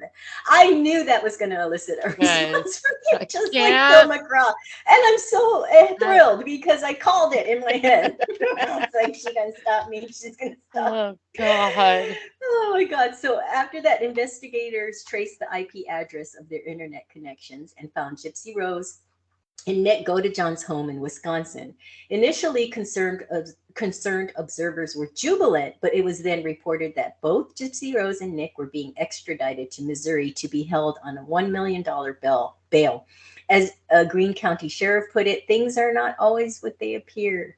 S2: I knew that was gonna elicit a
S1: guys,
S2: response from you,
S1: I
S2: just like Bill
S1: can't.
S2: McGraw, and I'm so
S1: I,
S2: thrilled because I called it in my head. I was like, she's gonna stop me. She's gonna stop.
S1: oh God.
S2: Oh my God. So after that, investigators traced the IP address of their internet connections and found Gypsy Rose and Nick Godejohn's home in Wisconsin. Initially, concerned observers were jubilant, but it was then reported that both Gypsy Rose and Nick were being extradited to Missouri to be held on a $1 million bail. As a Greene County sheriff put it, things are not always what they appear.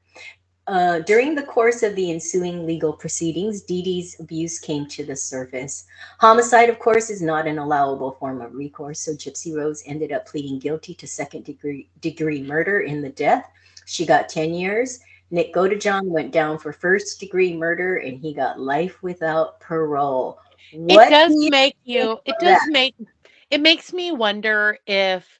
S2: During the course of the ensuing legal proceedings, Dee Dee's abuse came to the surface. Homicide, of course, is not an allowable form of recourse, so Gypsy Rose ended up pleading guilty to second degree murder in the death. She got 10 years. Nick Godejohn went down for first degree murder and he got life without parole.
S1: It
S2: What do
S1: does
S2: you
S1: make
S2: think
S1: you, it
S2: of that?
S1: does make, it makes me wonder if,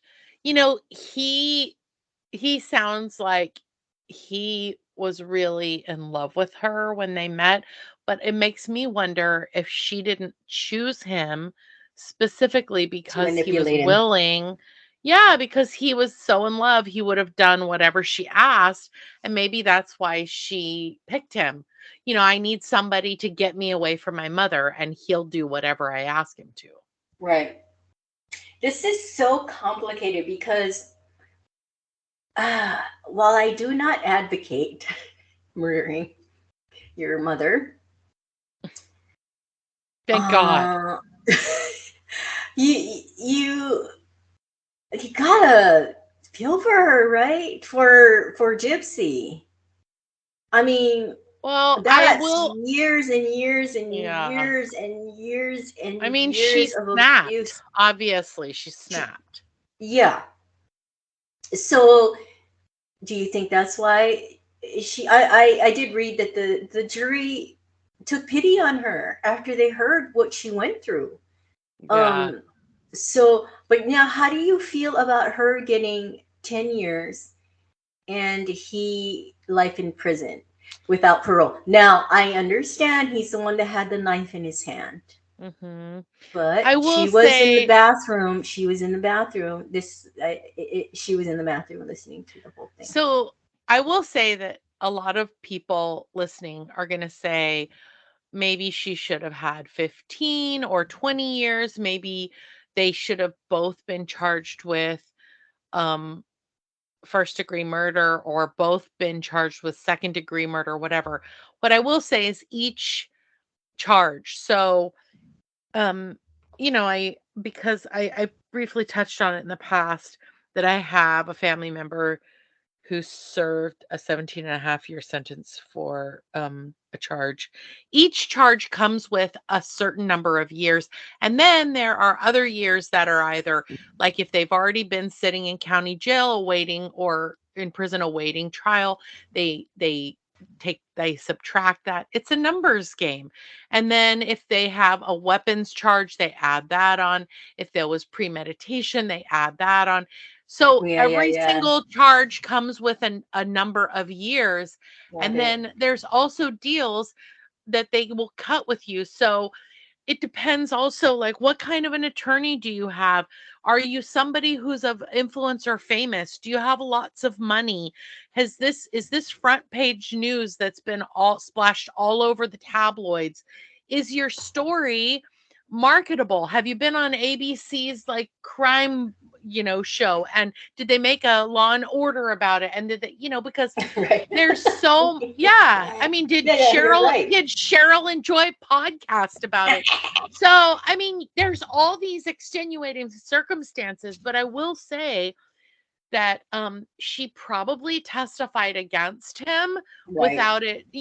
S1: he sounds like he was really in love with her when they met, but it makes me wonder if she didn't choose him specifically
S2: To
S1: because he was
S2: manipulate him.
S1: willing. Yeah, because he was so in love, he would have done whatever she asked. And maybe that's why she picked him. I need somebody to get me away from my mother, and he'll do whatever I ask him to.
S2: Right. This is so complicated because while I do not advocate murdering your mother,
S1: Thank God.
S2: uh, you you you gotta feel for her, right? For Gypsy. I mean,
S1: Well, I
S2: that's
S1: will.
S2: years and years and
S1: Yeah.
S2: years and years
S1: I
S2: and
S1: mean, she
S2: years of
S1: snapped.
S2: abuse.
S1: Obviously, she snapped.
S2: Yeah. So do you think that's why I did read that the jury took pity on her after they heard what she went through.
S1: Yeah.
S2: um so but now how do you feel about her getting 10 years and he life in prison without parole? Now I understand he's the one that had the knife in his hand,
S1: Hmm.
S2: but
S1: I will
S2: she was in the
S1: say,
S2: bathroom. She was in the bathroom listening to the whole thing.
S1: so I will say that a lot of people listening are going to say maybe she should have had 15 or 20 years. Maybe they should have both been charged with um first degree murder or both been charged with second degree murder, whatever. What I will say is each charge. So, because I briefly touched on it in the past that I have a family member who served a 17.5 year sentence for a charge. Each charge comes with a certain number of years. And then there are other years that are either like if they've already been sitting in county jail awaiting or in prison awaiting trial, they subtract that. It's a numbers game. And then if they have a weapons charge, they add that on. If there was premeditation, they add that on. So every
S2: Yeah.
S1: single charge comes with a number of years.
S2: Got
S1: And
S2: it.
S1: then there's also deals that they will cut with you. So it depends also, like, what kind of an attorney do you have? Are you somebody who's of influence or famous? Do you have lots of money? Is this front page news that's been all splashed all over the tabloids? Is your story marketable? Have you been on ABC's like crime, show? And did they make a Law and Order about it? And did they, because
S2: Right.
S1: there's so, yeah. I mean,
S2: Yeah, you're right.
S1: did Cheryl and Joy podcast about it? So, I mean, there's all these extenuating circumstances, but I will say that she probably testified against him
S2: Right.
S1: without it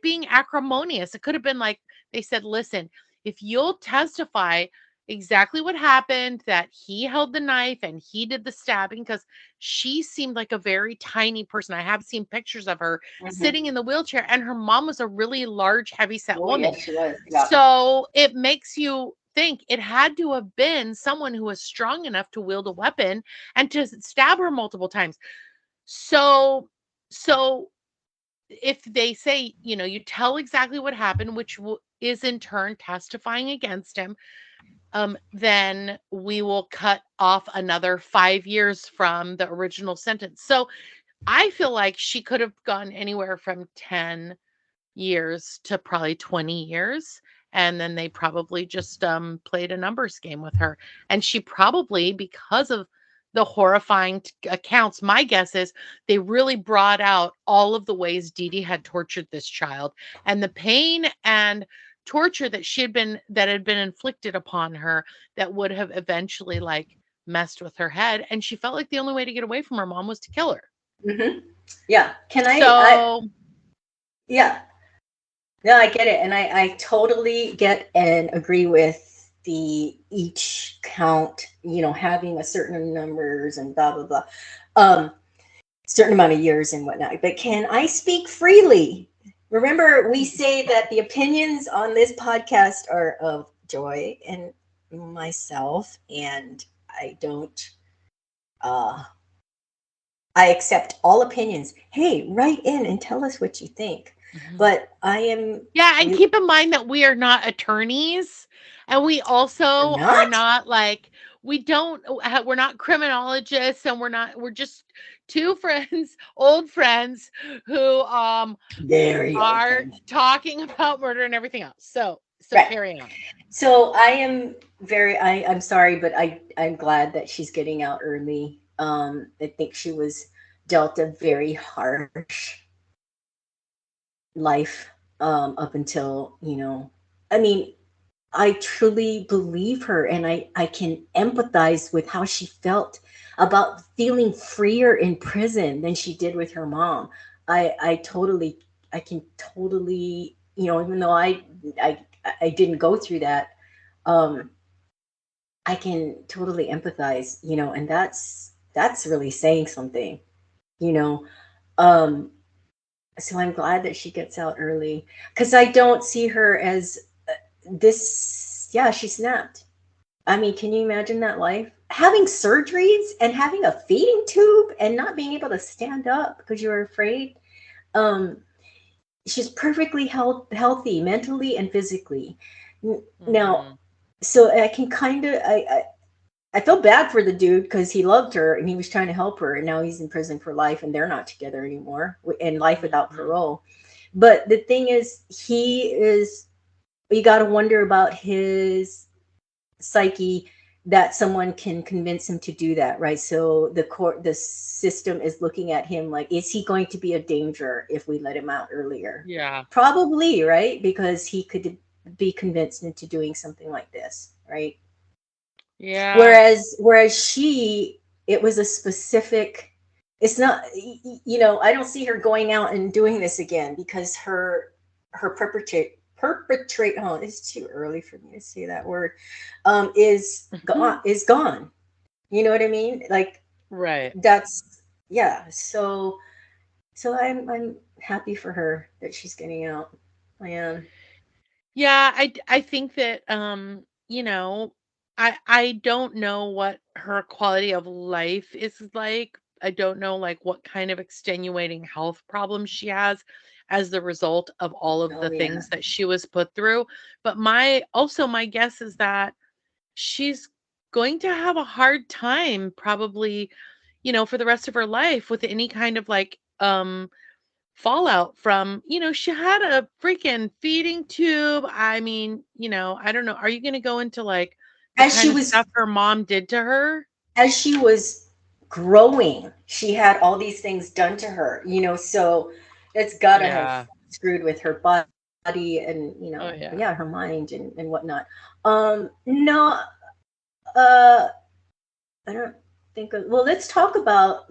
S1: being acrimonious. It could have been like they said, listen, if you'll testify exactly what happened, that he held the knife and he did the stabbing, because she seemed like a very tiny person. I have seen pictures of her sitting in the wheelchair, and her mom was a really large, heavy-set
S2: Oh,
S1: woman.
S2: yes, she was. Yeah.
S1: So it makes you think it had to have been someone who was strong enough to wield a weapon and to stab her multiple times. So if they say, you tell exactly what happened, which is in turn testifying against him, then we will cut off another 5 years from the original sentence. So I feel like she could have gone anywhere from 10 years to probably 20 years. And then they probably just played a numbers game with her. And she probably, because of the horrifying accounts, my guess is they really brought out all of the ways Dee Dee had tortured this child and the pain and torture that had been inflicted upon her that would have eventually like messed with her head. And she felt like the only way to get away from her mom was to kill her.
S2: Yeah. Yeah. No, I get it. And I totally get and agree with the each count, having a certain numbers and blah, blah, blah. Certain amount of years and whatnot. But can I speak freely? Remember, we say that the opinions on this podcast are of Joy and myself, and I don't, I accept all opinions. Hey, write in and tell us what you think. But I am.
S1: Yeah, and keep in mind that we are not attorneys, and we also are not like, we're not criminologists, and we're just two friends, old friends who are talking about murder and everything else. So right. Carry on.
S2: So I am I'm sorry, but I'm glad that she's getting out early. I think she was dealt a very harsh life up until, I mean, I truly believe her, and I can empathize with how she felt about feeling freer in prison than she did with her mom. I can totally, even though I didn't go through that, I can totally empathize, and that's really saying something, so I'm glad that she gets out early, because I don't see her as this. Yeah, she snapped. I mean, can you imagine that life? Having surgeries and having a feeding tube and not being able to stand up because you were afraid. She's perfectly healthy mentally and physically. Now, so I can kind of, I feel bad for the dude because he loved her and he was trying to help her, and now he's in prison for life and they're not together anymore, and life without parole. But the thing is, you got to wonder about his psyche that someone can convince him to do that, right? So the system is looking at him like, is he going to be a danger if we let him out earlier?
S1: Yeah.
S2: Probably, right? Because he could be convinced into doing something like this, right?
S1: Yeah.
S2: Whereas she, it was a specific, it's not, I don't see her going out and doing this again because her perpetrate, oh, it's too early for me to say that word, is gone. You know what I mean? Like,
S1: Right.
S2: that's, yeah. So I'm happy for her that she's getting out. I am.
S1: Yeah, I think that I don't know what her quality of life is like. I don't know like what kind of extenuating health problems she has as the result of all of
S2: Oh
S1: the
S2: yeah.
S1: things that she was put through. But my guess is that she's going to have a hard time probably, for the rest of her life with any kind of like fallout from, she had a freaking feeding tube. I mean, I don't know. Are you going to go into like the
S2: As she
S1: kind of
S2: was
S1: stuff her mom did to her?
S2: as she was growing, she had all these things done to her, so it's gotta have
S1: Yeah.
S2: screwed with her body and,
S1: Oh
S2: yeah, her
S1: yeah.
S2: mind and whatnot. No, uh, I don't think. Well, let's talk about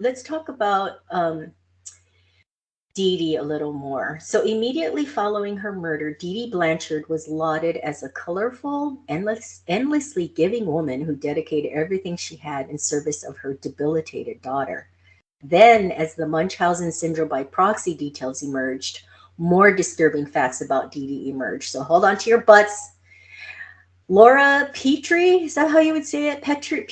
S2: Dee Dee a little more. So immediately following her murder, Dee Dee Blanchard was lauded as a colorful, endlessly giving woman who dedicated everything she had in service of her debilitated daughter. Then, as the Munchausen syndrome by proxy details emerged, more disturbing facts about Dee Dee emerged. So hold on to your butts. Laura Petrie, is that how you would say it? Petrie.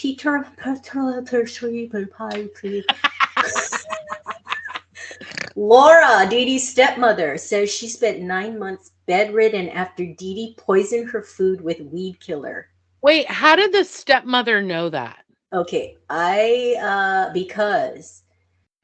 S2: Laura, Dee Dee's stepmother, says she spent 9 months bedridden after Dee Dee poisoned her food with weed killer.
S1: Wait, how did the stepmother know that?
S2: Okay, because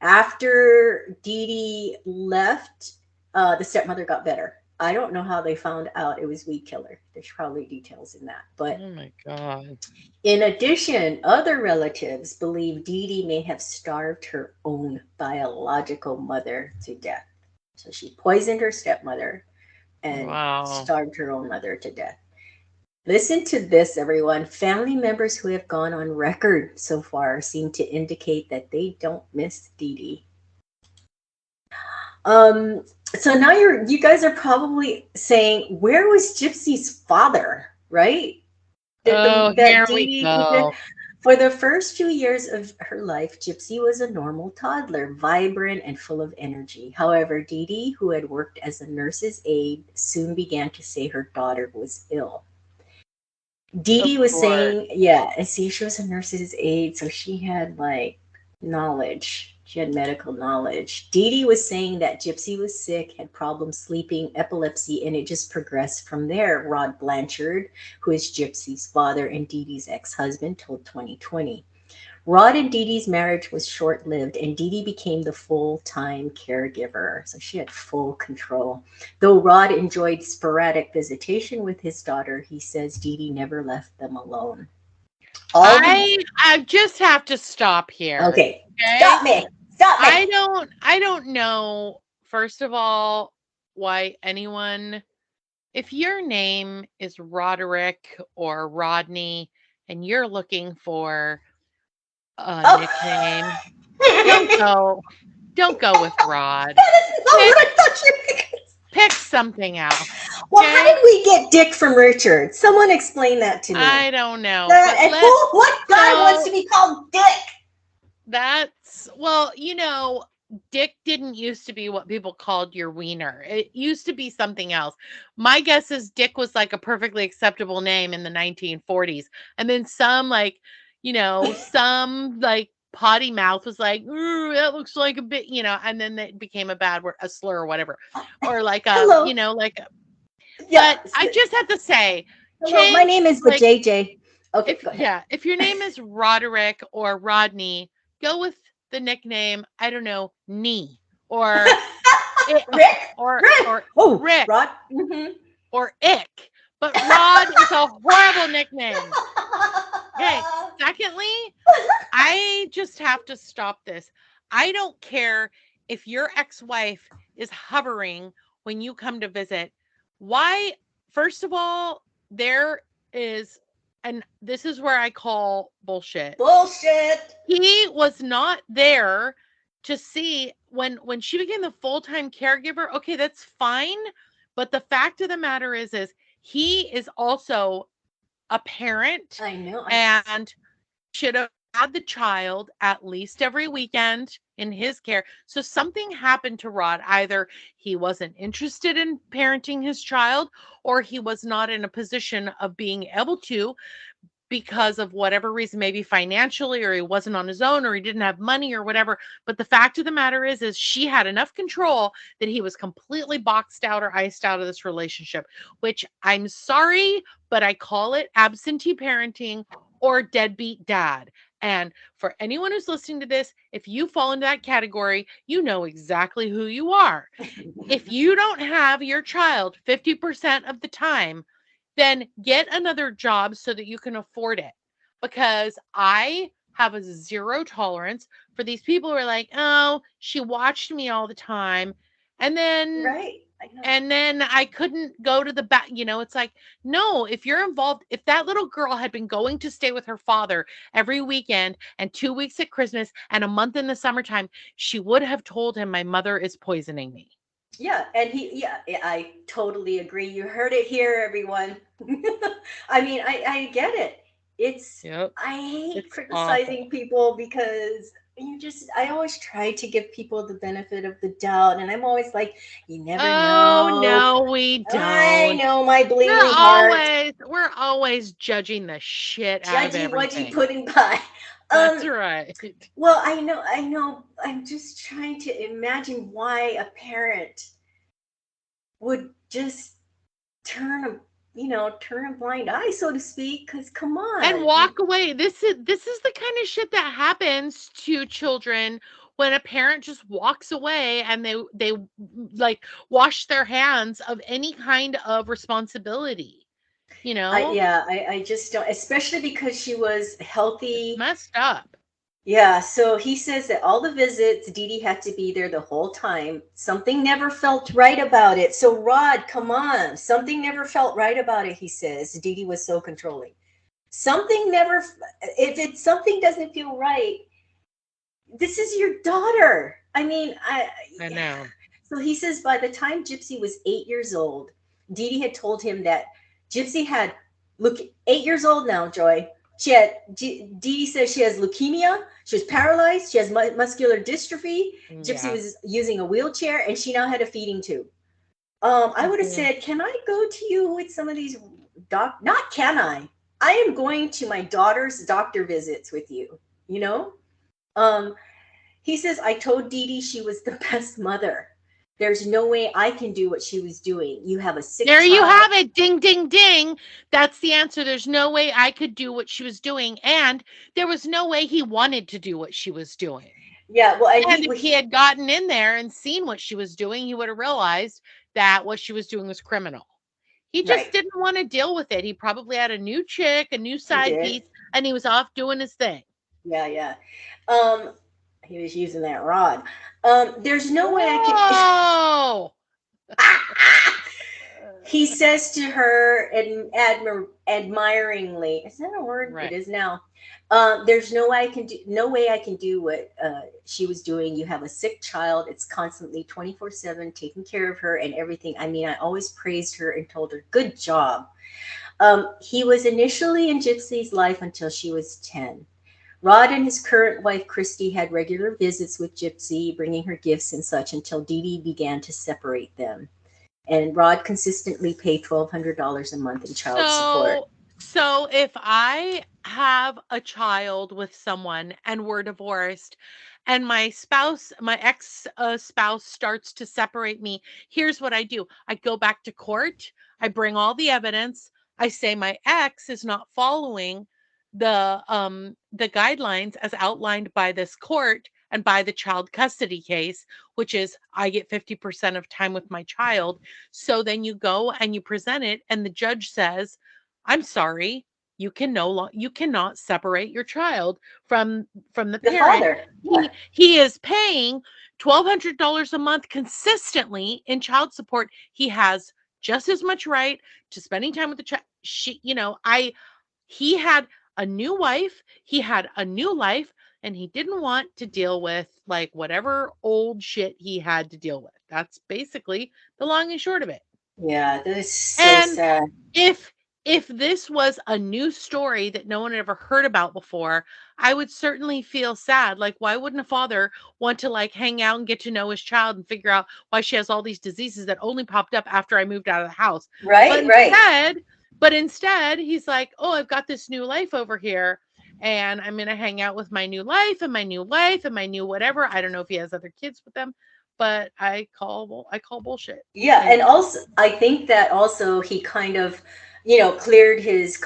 S2: after Dee Dee left, the stepmother got better. I don't know how they found out it was weed killer. There's probably details in that. But
S1: Oh my God.
S2: in addition, other relatives believe Dee Dee may have starved her own biological mother to death. So she poisoned her stepmother and
S1: Wow.
S2: starved her own mother to death. Listen to this, everyone. Family members who have gone on record so far seem to indicate that they don't miss Dee Dee. So now you guys are probably saying, where was Gypsy's father, right?
S1: Oh,
S2: That
S1: here
S2: Dee
S1: we
S2: Dee
S1: go.
S2: for the first few years of her life, Gypsy was a normal toddler, vibrant and full of energy. However, Dee Dee, who had worked as a nurse's aide, soon began to say her daughter was ill. Dee
S1: Of
S2: Dee was
S1: course.
S2: saying, yeah, and see, she was a nurse's aide, so she had like knowledge. She had medical knowledge. Dee Dee was saying that Gypsy was sick, had problems sleeping, epilepsy, and it just progressed from there. Rod Blanchard, who is Gypsy's father and Dee Dee's ex husband, told 2020. Rod and Dee Dee's marriage was short lived, and Dee Dee became the full time caregiver. So she had full control. Though Rod enjoyed sporadic visitation with his daughter, he says Dee Dee never left them alone. All the.
S1: I just have to stop here.
S2: Okay,
S1: Okay?
S2: stop me. Stop me.
S1: I don't know first of all why anyone, if your name is Roderick or Rodney and you're looking for a
S2: Oh.
S1: nickname, don't go don't go with Rod.
S2: That is not
S1: Pick
S2: what I thought you were going.
S1: pick something else.
S2: Well, how
S1: Okay?
S2: did we get Dick from Richard? Someone explain that to me.
S1: I don't know,
S2: That,
S1: but
S2: and what guy wants to
S1: so
S2: be called Dick?
S1: that's, well, Dick didn't used to be what people called your wiener. It used to be something else. My guess is Dick was like a perfectly acceptable name in the 1940s. And then some like potty mouth was like, "Ooh, that looks like a bit, and then it became a bad word, a slur or whatever. Or like
S2: Hello. Yeah.
S1: but I just have to say,
S2: Hello. My
S1: change
S2: name is the
S1: like
S2: JJ. Okay, go ahead.
S1: if your name is Roderick or Rodney, go with the nickname, I don't know, Knee or I-
S2: Rick. Rick.
S1: or
S2: Oh,
S1: Rick
S2: Rod. Mm-hmm.
S1: or Ick. But Rod is a horrible nickname. Okay. Secondly, I just have to stop this. I don't care if your ex-wife is hovering when you come to visit. Why? First of all, there is, and this is where I call bullshit.
S2: Bullshit.
S1: He was not there to see when she became the full-time caregiver. Okay, that's fine, but the fact of the matter is he is also a parent
S2: I know.
S1: and should have had the child at least every weekend in his care. So something happened to Rod. Either he wasn't interested in parenting his child or he was not in a position of being able to because of whatever reason, maybe financially, or he wasn't on his own, or he didn't have money or whatever. But the fact of the matter is she had enough control that he was completely boxed out or iced out of this relationship, which I'm sorry, but I call it absentee parenting or deadbeat dad. And for anyone who's listening to this, if you fall into that category, you know exactly who you are. If you don't have your child 50% of the time, then get another job so that you can afford it. Because I have a zero tolerance for these people who are like, oh, she watched me all the time. And then
S2: Right. I know.
S1: and then I couldn't go to the back. It's like, no, if you're involved, if that little girl had been going to stay with her father every weekend and 2 weeks at Christmas and a month in the summertime, she would have told him, my mother is poisoning me.
S2: Yeah, and I totally agree. You heard it here, everyone. I mean, I get it.
S1: Yep.
S2: I hate
S1: It's awful.
S2: criticizing people because I always try to give people the benefit of the doubt, and I'm always like, you never
S1: Oh,
S2: know.
S1: no, we
S2: I
S1: don't.
S2: know my
S1: We're
S2: bleeding heart,
S1: always we're always judging the shit out of
S2: judgy wudgy
S1: everything.
S2: pudding pie.
S1: That's
S2: Um,
S1: right.
S2: well, I know. I'm just trying to imagine why a parent would just turn a turn a blind eye, so to speak, because come
S1: And
S2: on.
S1: walk away. This is the kind of shit that happens to children when a parent just walks away and they like wash their hands of any kind of responsibility, you know?
S2: I just don't, especially because she was
S1: It's
S2: healthy.
S1: messed up.
S2: Yeah, so he says that all the visits, Dee Dee had to be there the whole time. Something never felt right about it. So, Rod, come on. Something never felt right about it, he says. Dee Dee was so controlling. Something never, if it's something doesn't feel right, this is your daughter. I mean,
S1: I know.
S2: so he says by the time Gypsy was 8 years old, Dee Dee had told him that Gypsy had, look, 8 years old now, Joy. Dee Dee says she has leukemia. She was paralyzed. She has muscular dystrophy. Gypsy
S1: Yeah.
S2: was using a wheelchair, and she now had a feeding tube. I would have
S1: Mhm.
S2: said, "Can I go to you with some of these doc? Not can I? I am going to my daughter's doctor visits with you. You know." Um, he says, "I told Dee Dee she was the best mother. There's no way I can do what she was doing. You have a sick
S1: There you
S2: child."
S1: have it. Ding, ding, ding. That's the answer. There's no way I could do what she was doing. And there was no way he wanted to do what she was doing.
S2: Yeah, well, and
S1: And if he had gotten in there and seen what she was doing, he would have realized that what she was doing was criminal. He just
S2: right,
S1: didn't want to deal with it. He probably had a new chick, a new
S2: he
S1: side
S2: did.
S1: piece, and he was off doing his thing.
S2: Yeah, yeah. Um, he was using that rod. There's no way I can.
S1: Whoa.
S2: He says to her admiringly, is that a word? It
S1: Right.
S2: is now. There's no way I can do what she was doing. You have a sick child. It's constantly 24/7 taking care of her and everything. I mean, I always praised her and told her, good job. He was initially in Gypsy's life until she was 10. Rod and his current wife, Christy, had regular visits with Gypsy, bringing her gifts and such until Dee Dee began to separate them. And Rod consistently paid $1,200 a month in child support.
S1: So if I have a child with someone and we're divorced and my ex spouse starts to separate me, here's what I do. I go back to court. I bring all the evidence. I say my ex is not following the guidelines as outlined by this court and by the child custody case, which is I get 50% of time with my child. So then you go and you present it and the judge says, I'm sorry. you cannot separate your child from the
S2: The
S1: parent.
S2: father. Yeah.
S1: He is paying $1,200 a month consistently in child support. He has just as much right to spending time with the child. He had a new wife, he had a new life, and he didn't want to deal with like whatever old shit he had to deal with. That's basically the long and short of it.
S2: Yeah, that is so
S1: And
S2: sad.
S1: if if this was a new story that no one had ever heard about before, I would certainly feel sad. Like, why wouldn't a father want to like hang out and get to know his child and figure out why she has all these diseases that only popped up after I moved out of the house? But
S2: Right, right.
S1: instead, he's like, "Oh, I've got this new life over here, and I'm gonna hang out with my new life and my new wife and my new whatever." I don't know if he has other kids with them, but I call bullshit.
S2: Yeah,
S1: I
S2: and
S1: do.
S2: also I think that also he kind of, cleared his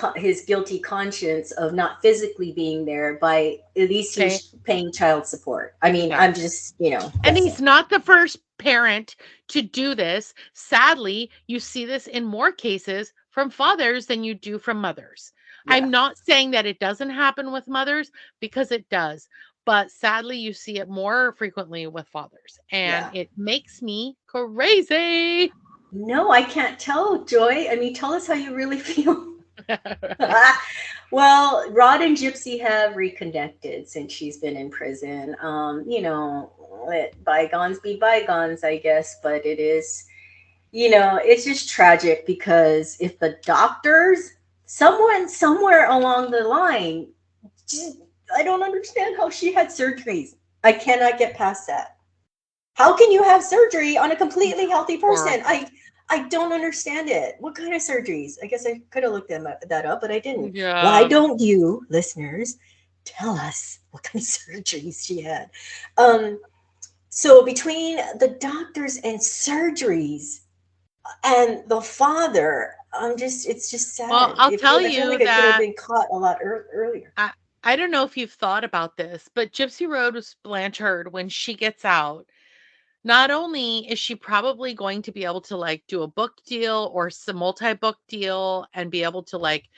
S2: guilty conscience of not physically being there by at least he
S1: Okay.
S2: was paying child support. I mean,
S1: Yeah.
S2: I'm just,
S1: And
S2: guessing.
S1: he's not the first parent to do this. Sadly, you see this in more cases from fathers than you do from mothers.
S2: Yeah,
S1: I'm not saying that it doesn't happen with mothers because it does, but sadly, you see it more frequently with fathers, and
S2: yeah.
S1: it makes me crazy.
S2: No, I can't tell, Joy. I mean, tell us how you really feel. Well, Rod and Gypsy have reconnected since she's been in prison. Let bygones be bygones, I guess, but it is, it's just tragic because if the doctors, someone somewhere along the line, just, I don't understand how she had surgeries. I cannot get past that. How can you have surgery on a completely healthy person?
S1: Horrible.
S2: I don't understand it. What kind of surgeries? I guess I could have looked that up, but I didn't. Why
S1: Yeah.
S2: don't you, listeners, tell us what kind of surgeries she had? Um, so between the doctors and surgeries and the father, it's just
S1: Well,
S2: sad.
S1: I'll tell
S2: I feel
S1: you
S2: like I could have
S1: that
S2: been caught a lot earlier.
S1: I I don't know if you've thought about this, but Gypsy Rose Blanchard, when she gets out, not only is she probably going to be able to like do a book deal or some multi-book deal and be able to like,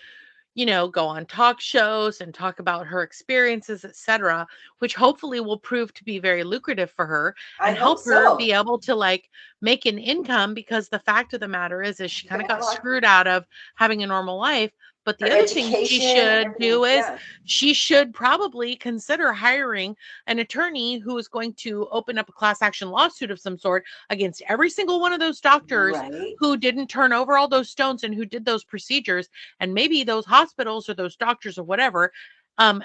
S1: go on talk shows and talk about her experiences, etc., which hopefully will prove to be very lucrative for her
S2: I
S1: and
S2: hope
S1: help her
S2: so.
S1: be able to like make an income, because the fact of the matter is she
S2: She's
S1: kind
S2: gonna
S1: of
S2: have
S1: got
S2: a lot.
S1: screwed out of having a normal life. But the
S2: Her
S1: other thing she
S2: education,
S1: should
S2: everything.
S1: do is
S2: Yeah.
S1: she should probably consider hiring an attorney who is going to open up a class action lawsuit of some sort against every single one of those doctors
S2: Right.
S1: who didn't turn over all those stones and who did those procedures. And maybe those hospitals or those doctors or whatever,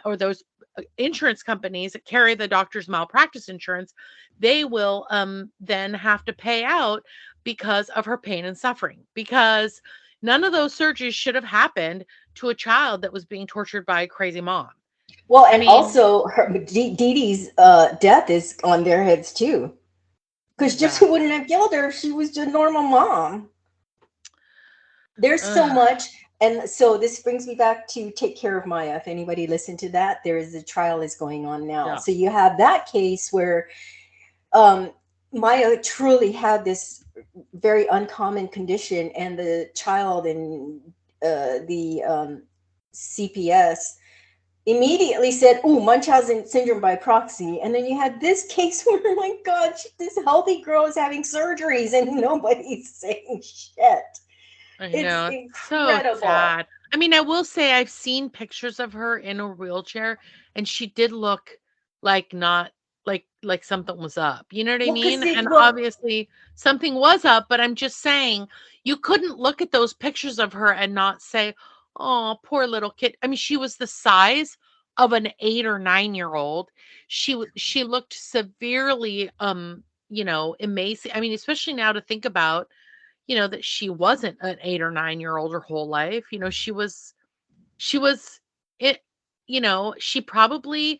S1: or those insurance companies that carry the doctor's malpractice insurance, they will then have to pay out because of her pain and suffering. Because none of those surgeries should have happened to a child that was being tortured by a crazy mom.
S2: Well,
S1: I
S2: and
S1: mean,
S2: also Dee Dee's death is on their heads too. Because Gypsy
S1: yeah.
S2: wouldn't have killed her if she was just a normal mom. There's so
S1: Ugh,
S2: much. And so this brings me back to Take Care of Maya. If anybody listened to that, there is a trial is going on now.
S1: yeah.
S2: So you have that case where um, Maya truly had this very uncommon condition, and the child and the CPS immediately said, "Oh, Munchausen syndrome by proxy." And then you had this case where, my God, this healthy girl is having surgeries and nobody's saying shit.
S1: I
S2: It's
S1: know. It's so
S2: incredible.
S1: sad. I mean, I will say I've seen pictures of her in a wheelchair, and she did look like not like something was up. You know what I
S2: Well,
S1: mean?
S2: because
S1: And
S2: well,
S1: obviously something was up, but I'm just saying you couldn't look at those pictures of her and not say, "Oh, poor little kid." I mean, she was the size of an 8 or 9 year old. She looked severely emaciated. I mean, especially now to think about, that she wasn't an 8 or 9 year old her whole life. She was it, she probably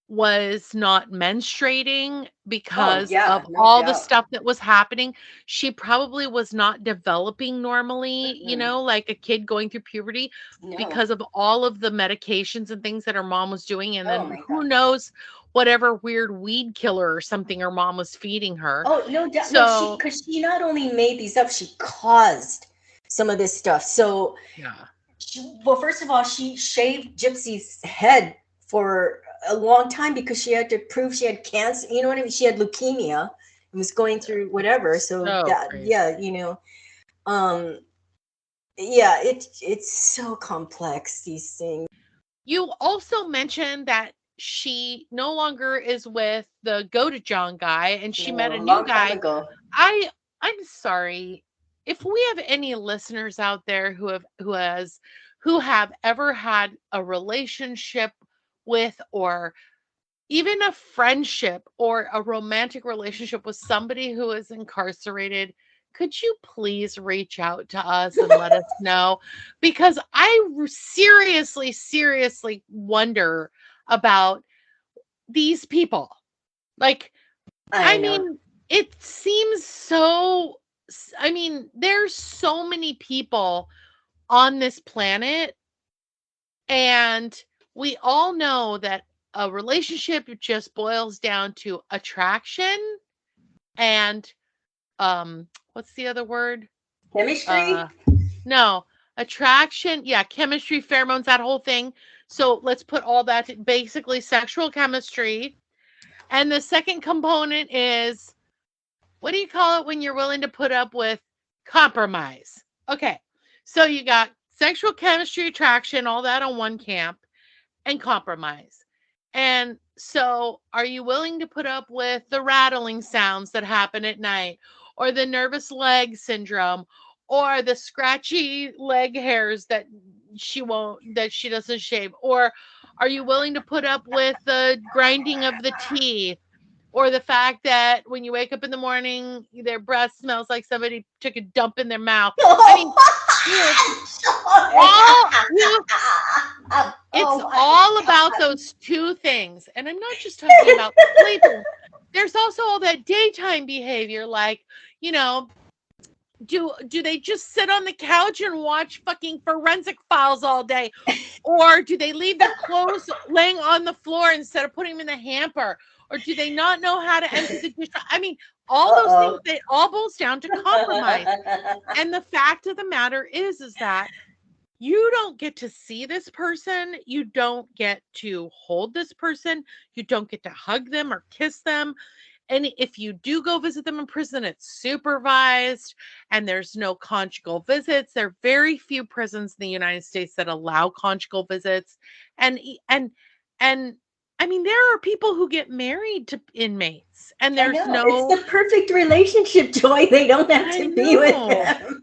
S1: was not menstruating
S2: oh
S1: because
S2: yeah,
S1: of
S2: no
S1: all the
S2: doubt.
S1: stuff that was happening. She probably was not developing normally,
S2: Mm-mm.
S1: like a kid going through puberty,
S2: No.
S1: because of all of the medications and things that her mom was doing. And
S2: Oh
S1: then
S2: my
S1: who
S2: God.
S1: knows whatever weird weed killer or something her mom was feeding her.
S2: Oh no doubt. No,
S1: So,
S2: she not only made these up, she caused some of this stuff. So
S1: yeah.
S2: Well, first of all, she shaved Gypsy's head for a long time because she had to prove she had cancer. You know what I mean? She had leukemia and was going through whatever. So
S1: So
S2: that,
S1: crazy.
S2: yeah, um, yeah, it's so complex, these things.
S1: You also mentioned that she no longer is with the Go to John guy and she met a
S2: A
S1: new
S2: long time
S1: guy.
S2: ago.
S1: I'm sorry. If we have any listeners out there who have ever had a relationship with, or even a friendship or a romantic relationship with somebody who is incarcerated, could you please reach out to us and let us know? Because seriously, seriously wonder about these people. Like,
S2: I
S1: I
S2: know.
S1: mean, it seems so. I mean, there's so many people on this planet, and we all know that a relationship just boils down to attraction and what's the other word? Uh
S2: Chemistry?
S1: no, attraction, yeah, chemistry, pheromones, that whole thing. So let's put all that to basically sexual chemistry. And the second component is, what do you call it when you're willing to put up with compromise? Okay. So you got sexual chemistry, attraction, all that on one camp, and compromise. And so, are you willing to put up with the rattling sounds that happen at night, or the nervous leg syndrome, or the scratchy leg hairs that she doesn't shave? Or are you willing to put up with the grinding of the teeth, or the fact that when you wake up in the morning, their breath smells like somebody took a dump in their mouth? I mean, you all you it's
S2: Oh my
S1: all about
S2: God.
S1: those two things. And I'm not just talking about sleeping. There's also all that daytime behavior, like, you know, do they just sit on the couch and watch fucking forensic files all day? Or do they leave their clothes laying on the floor instead of putting them in the hamper? Or do they not know how to empty the dish? I mean, all those things,
S2: Uh-oh.
S1: they all boils down to compromise. And the fact of the matter is that you don't get to see this person. You don't get to hold this person. You don't get to hug them or kiss them. And if you do go visit them in prison, it's supervised and there's no conjugal visits. There are very few prisons in the United States that allow conjugal visits. And and I mean, there are people who get married to inmates and
S2: I
S1: there's
S2: know. It's
S1: no.
S2: the perfect relationship, Joy. They don't have
S1: I
S2: to be with
S1: know.
S2: them.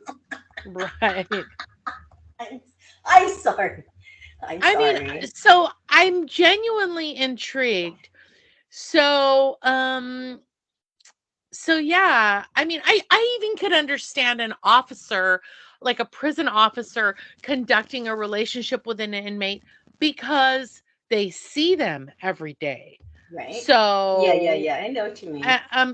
S1: Right.
S2: I'm, I'm sorry. I'm
S1: I mean,
S2: sorry.
S1: so I'm genuinely intrigued. So, so yeah, I mean, I even could understand an officer, like a prison officer, conducting a relationship with an inmate because they see them every day.
S2: Right? Yeah, yeah,
S1: So,
S2: yeah. I know what you mean.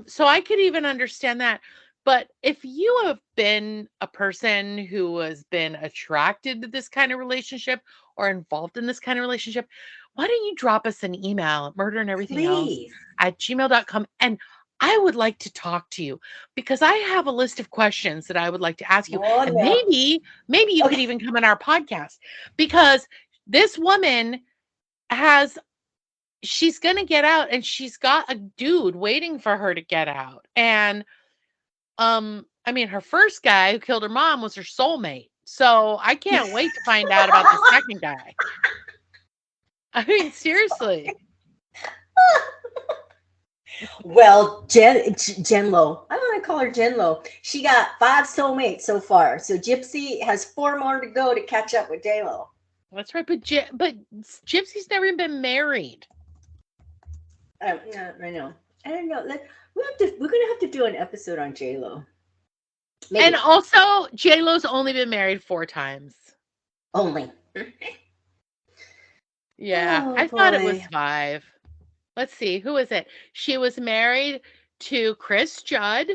S1: so I could even understand that. But if you have been a person who has been attracted to this kind of relationship or involved in this kind of relationship, why don't you drop us an email at murder and everything else
S2: Please.
S1: at gmail.com? And I would like to talk to you because I have a list of questions that I would like to ask you.
S2: Oh,
S1: And
S2: no.
S1: maybe you could
S2: Okay.
S1: even come on our podcast, because this woman has she's going to get out and she's got a dude waiting for her to get out. And I mean, her first guy who killed her mom was her soulmate. So I can't wait to find out about the second guy. I mean, seriously.
S2: Well, Jenlo, I want to call her Jenlo. She got 5 soulmates so far. So Gypsy has 4 more to go to catch up with JLo.
S1: That's right. But Gypsy's never been married.
S2: I know. I don't know. We're gonna have to do an episode on JLo. Maybe.
S1: And also, J-Lo's only been married 4 times.
S2: Only.
S1: Yeah,
S2: Oh
S1: I thought it was
S2: boy.
S1: 5. Let's see, who is it? She was married to Chris Judd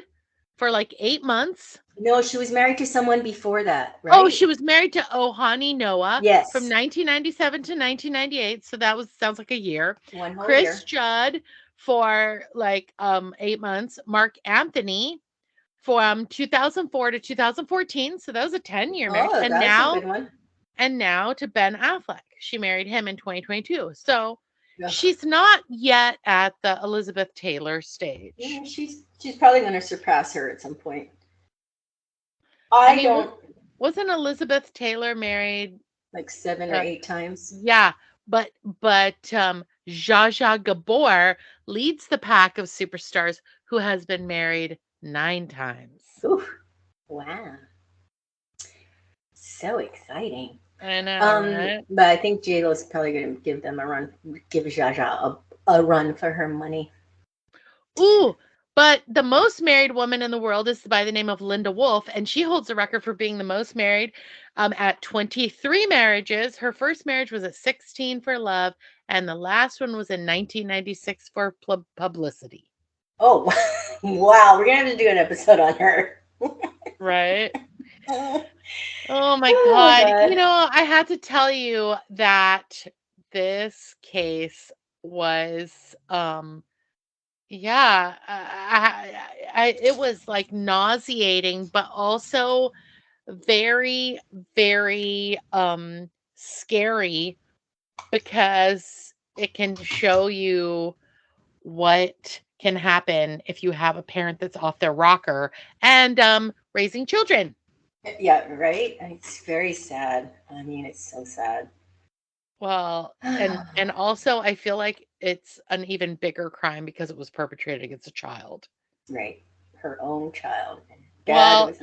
S1: for like 8 months.
S2: No, she was married to someone before that,
S1: Oh,
S2: right?
S1: she was married to Ohani Noah from
S2: Yes.
S1: 1997 to 1998. So that sounds like a year.
S2: One whole
S1: Chris
S2: year.
S1: Judd for like 8 months. Mark Anthony from 2004 to 2014. So that was a 10-year marriage.
S2: Oh,
S1: And
S2: that's a
S1: now
S2: good one.
S1: and now to Ben Affleck. She married him in 2022. So
S2: Ugh.
S1: she's not yet at the Elizabeth Taylor stage.
S2: Yeah, she's probably going to surpass her at some point.
S1: I mean, wasn't Elizabeth Taylor married
S2: like 7 or 8 times?
S1: Yeah, but Zsa Zsa Gabor leads the pack of superstars who has been married 9 times.
S2: Ooh, wow. So exciting.
S1: I know, right?
S2: But I think J-Lo's probably going to give them a run, give Zsa Zsa a run for her money.
S1: Ooh, but the most married woman in the world is by the name of Linda Wolf, and she holds the record for being the most married at 23 marriages. Her first marriage was at 16 for love, and the last one was in 1996 for publicity.
S2: Oh, wow. We're going to have to do an episode on her.
S1: Right? Oh my God. You know, I had to tell you that this case was yeah, it was like nauseating, but also very, very scary, because it can show you what can happen if you have a parent that's off their rocker and raising children.
S2: Yeah, right? It's very sad. I mean, it's so sad.
S1: Well, and also I feel like it's an even bigger crime because it was perpetrated against a child.
S2: Right. Her own child.
S1: Well,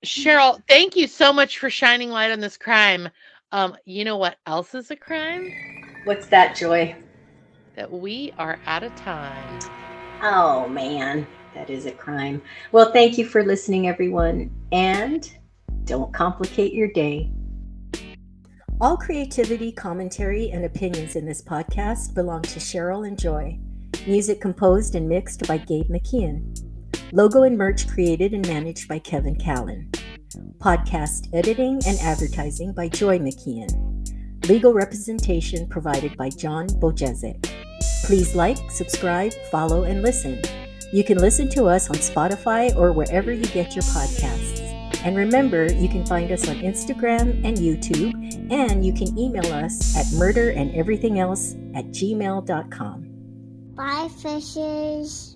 S1: Cheryl, thank you so much for shining light on this crime. You know what else is a crime?
S2: What's that, Joy?
S1: That we are out of time.
S2: Oh, man. That is a crime. Well, thank you for listening, everyone. And don't complicate your day. All creativity, commentary, and opinions in this podcast belong to Cheryl and Joy. Music composed and mixed by Gabe McKeon. Logo and merch created and managed by Kevin Callan. Podcast editing and advertising by Joy McKeon. Legal representation provided by John Bojezek. Please like, subscribe, follow, and listen. You can listen to us on Spotify or wherever you get your podcasts. And remember, you can find us on Instagram and YouTube, and you can email us at murderandeverythingelse@gmail.com.
S3: Bye, fishes.